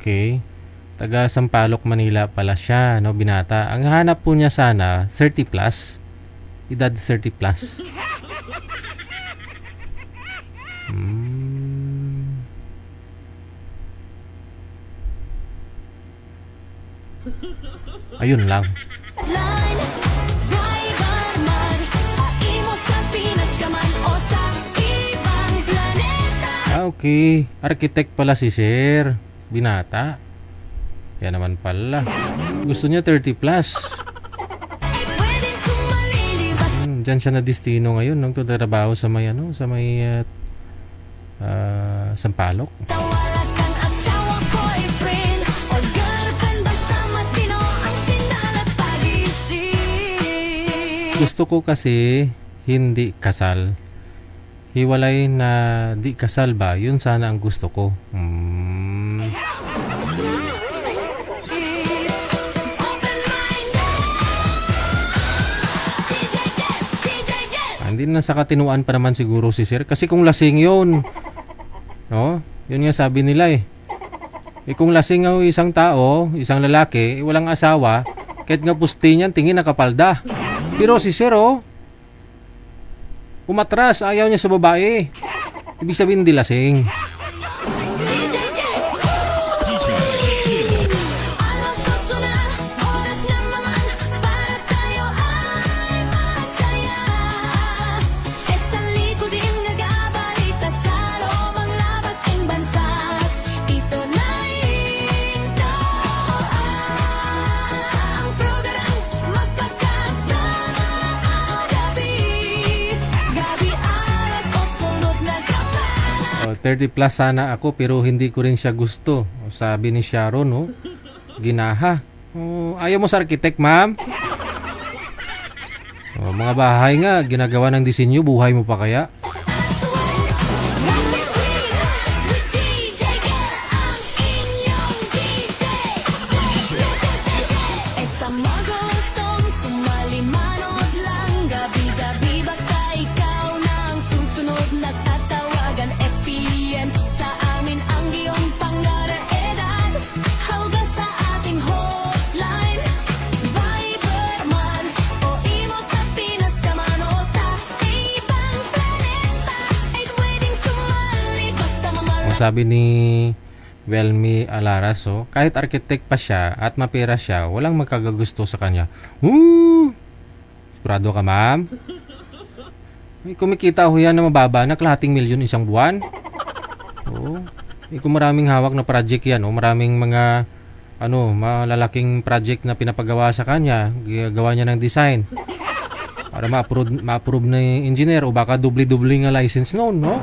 Okay. Taga Sampaloc, Manila pala siya, no, binata. Ang hanap po niya sana 30 plus. Edad 30 plus. Ayun lang. Line, driver man, aimo sa Pinas ka man o sa ibang planeta. Okay. Architect pala si Sir. Binata. Yan naman pala. Gusto niya 30 plus. Pwedeng sumalilibas Diyan siya na destino ngayon nung trabaho sa may sa may Sampaloc. Wala kang asawa, boyfriend or girlfriend basta matino ang sindalat pag-isip. Gusto ko kasi hindi kasal. Hiwalay na di kasal ba? Yun sana ang gusto ko. Hindi na sa katinuan pa naman siguro si Sir. Kasi kung lasing yun, no? Yun nga sabi nila eh. Kung lasing ang isang tao, isang lalaki, walang asawa, kahit nga pusti niyan, tingin nakapalda. Pero si Sir, umatras, ayaw niya sa babae. Ibig sabihin di lasing. Alas 8 na, oras na naman para tayo ay masaya. Sa likod din nag-aabalita sa loob ang labas ng bansa. Ito na ito ang program magpagkasama ang gabi. Gabi alas 8 sunod na kapalan. 30 plus sana ako pero hindi ko rin siya gusto. Sabi ni Sharon, ginaha. Ayaw mo sa architect, ma'am? Mga bahay nga, ginagawa ng disenyo, buhay mo pa kaya? Sa mga gustong sumali manood lang Gabi-gabi baka ikaw na ang susunod na tatawa sabi ni Welmy Alaras, kahit architect pa siya at mapera siya, walang magkagagusto sa kanya. Sigurado ka, ma'am? May kumikita ho yan na mababa na kalahating milyon isang buwan. Oo. Kung maraming hawak na project yan, maraming mga malalaking project na pinapagawa sa kanya, gawa niya ng design para ma-approve na yung engineer o baka dubli-dubli nga license noon, no?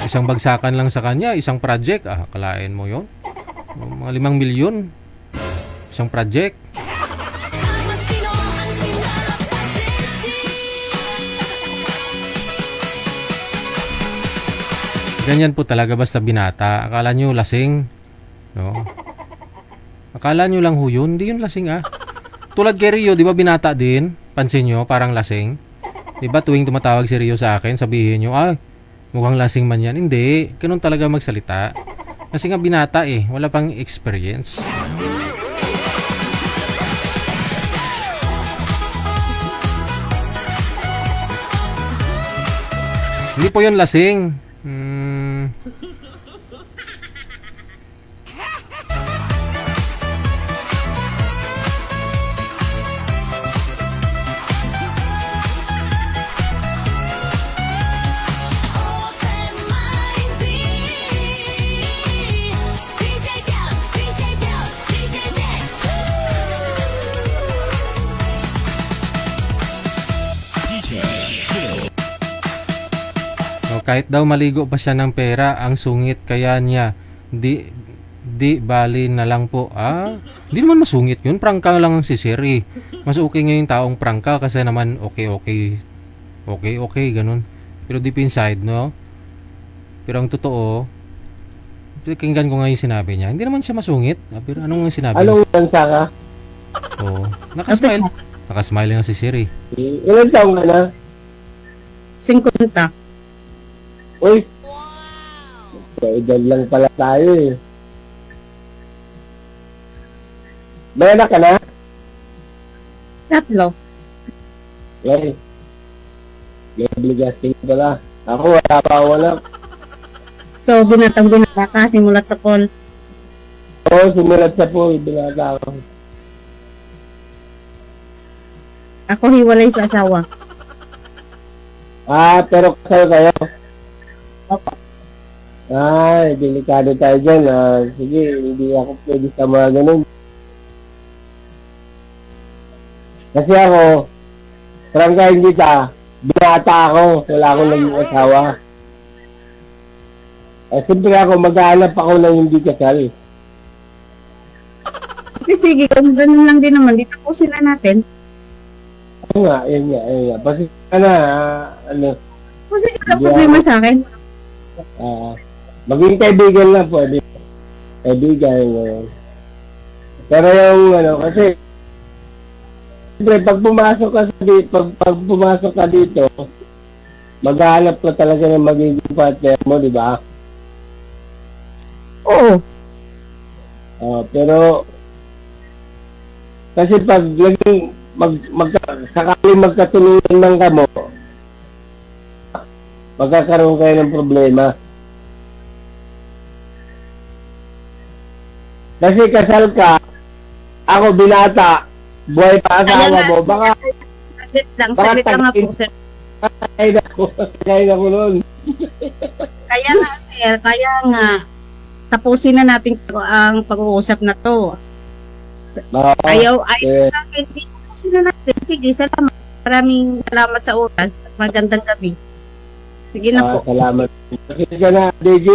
Isang bagsakan lang sa kanya, isang project, kalain mo yon, mga 5 milyon isang project. Ganyan po talaga basta binata. Akala nyo lasing, no? Akala nyo lang ho yun, hindi yun lasing Tulad kay Rio, di ba binata din? Pansin nyo, parang lasing. Di ba tuwing tumatawag si Rio sa akin, sabihin nyo, mukhang lasing man yan. Hindi, ganun talaga magsalita. Kasi nga binata wala pang experience. Hindi po yun lasing. Kahit daw maligo pa siya ng pera, ang sungit kaya niya. Di bali na lang po. Di naman masungit yun. Prangka lang si Sir Mas okay nga yung taong prangka kasi naman okay, ganun. Pero deep inside, no? Pero ang totoo, pakinggan ko nga yung sinabi niya. Hindi naman siya masungit. Pero anong sinabi niya? Anong bansa ka? Nakasmile. Nakasmile nga si Sir Ilan taong ka na? 50. Uy! Edad lang pala tayo May anak ka na? 3. May obligasyon pala. Ako wala pa ako anak. So, binata ka, simulat sa call. Oo, simulat sa pool, binata ako. Ako hiwalay sa asawa. Pero kasal kayo? Opo. Delikado tayo dyan. Sige, hindi ako pwede sa mga ganun. Kasi ako, prangkahin kita, binata ako, wala akong naging asawa. Siyempre ako, mag-aanap ako ng hindi kasal. Sige, kung ganun lang din naman, di tapusin na natin. Oo nga, yun nga. Pasensya na, Kasi wala problema sa akin. maging kaibigan lang pwede. Kaibigan. Pero yung kasi siyempre pag pumasok ka dito, maghahanap ka talaga ng magiging partner mo, di ba? Oo. Pero kasi pag laging sakaling magkatulungan ng kamo, magkakaroon kayo ng problema. Kasi kasal ka, ako binata, buhay pa asawa mo, baka Saglit lang nga po, sir. kaya ako noon. Kaya nga, sir, tapusin na natin ang pag-uusap na to. Ayaw sa akin, tapusin na natin. Sige, salamat. Maraming salamat sa oras. Magandang gabi. Sige na po. Salamat. Pakita ka na, DJ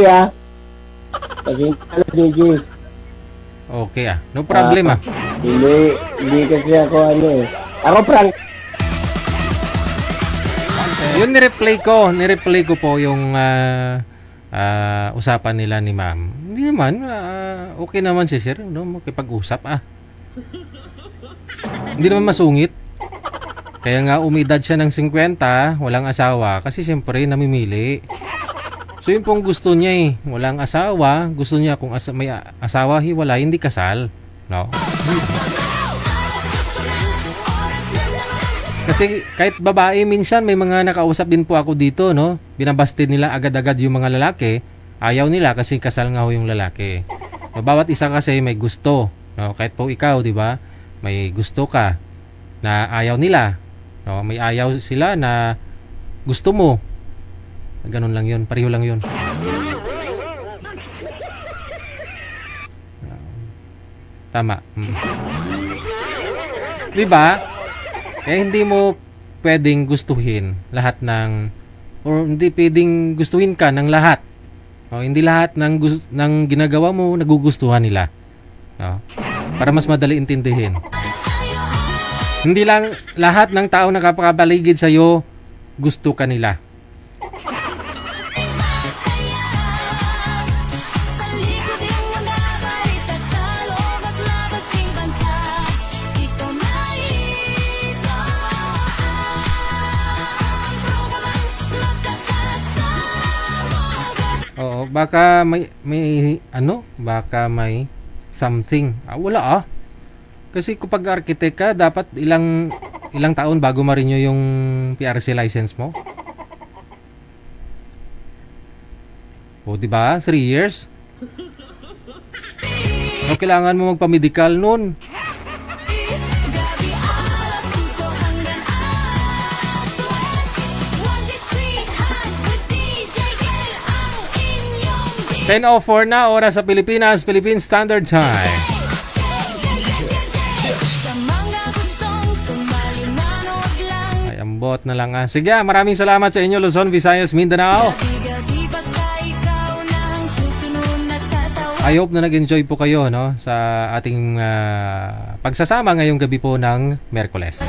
Pakita ka na, DJ. Okay no problem Hindi kasi ako Ako prank. Yun ni-replay ko po yung usapan nila ni ma'am. Hindi naman, okay naman si sir, makipag-usap Hindi naman masungit. Kaya nga umidad siya ng 50, walang asawa, kasi siyempre namimili. So yun pong gusto niya walang asawa, gusto niya kung may asawa, hiwalay, hindi kasal. No? Kasi kahit babae, minsan may mga nakausap din po ako dito, no? Binabasted nila agad-agad yung mga lalaki. Ayaw nila kasi kasal nga ho yung lalaki. No, bawat isa kasi may gusto, no? Kahit po ikaw, di ba? May gusto ka na ayaw nila. No, may ayaw sila na gusto mo. Ganun lang 'yun, pareho lang 'yun. Tama. Di ba? Kaya hindi mo pwedeng gustuhin lahat ng, or hindi pwedeng gustuhin ka ng lahat. O, hindi lahat ng ginagawa mo nagugustuhan nila. No? Para mas madali intindihin. Hindi lang lahat ng tao nakapakapaligid sa iyo gusto ka nila. Sa likod yung nagabalita sa loob at labas ng bansa. Ito na ito ang programang magkakasama. Oo, baka may something. Wala. Kasi kapag architect ka, dapat ilang taon bago ma-renew yung PRC license mo. O, di ba? 3 years. O, kailangan mo magpa-medical nun. Gabi alas puso hanggang atlas. 1, 2, 3, hot with DJ Kel ang inyong 10:04 na, oras sa Pilipinas, Philippine Standard Time. sa mga gustong sumali manood lang. Ay, ambot na lang. Sige, maraming salamat sa inyo, Luzon, Visayas, Mindanao. Gabi pagka ikaw na ang susunod na tatawa. I hope na nag-enjoy po kayo, no, sa ating pagsasama ngayong gabi po ng Merkules.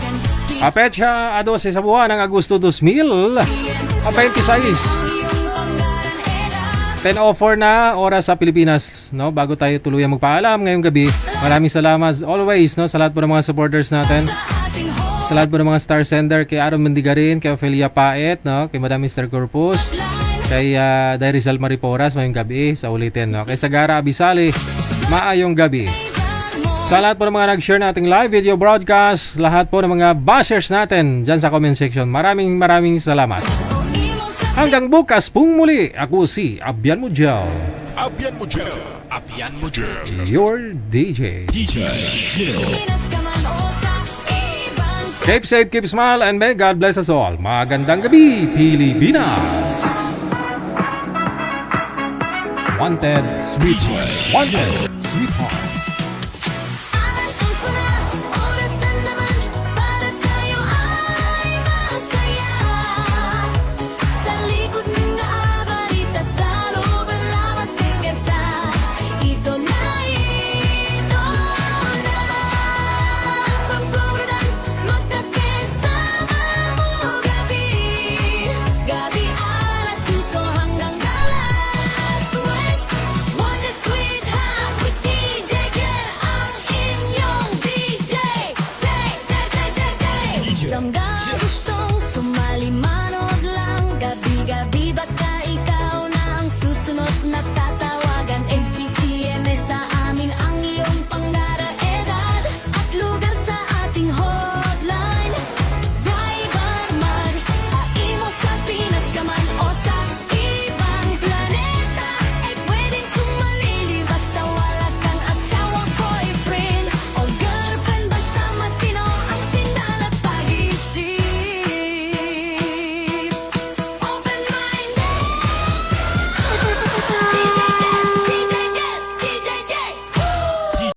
A petsa a 12 sa buwan ng Agosto 2026. 10:04 na, oras sa Pilipinas, no? Bago tayo tuluyang magpaalam ngayong gabi, maraming salamat always, no, sa lahat po ng mga supporters natin. Sa lahat po ng mga star sender, kay Aaron Mendigarin, kay Ophelia Paet, no, kay Madam Mr. Corpus, kay Rizal Mariporas, ngayong gabi, sa ulitin, no? Kay Sagara Abisali, maayong gabi. Sa lahat po ng mga nag-share nating live video broadcast, lahat po ng mga bashers natin dyan sa comment section, maraming salamat. Hanggang bukas pong muli, ako si Abian Mujel. Abian Mujel. Abian Mujel. Your DJ. DJ Jill. Pinas ka man o sa ibang Keep safe, keep smile, and may God bless us all. Magandang gabi, Pilipinas! Wanted Sweetheart. Wanted Sweetheart.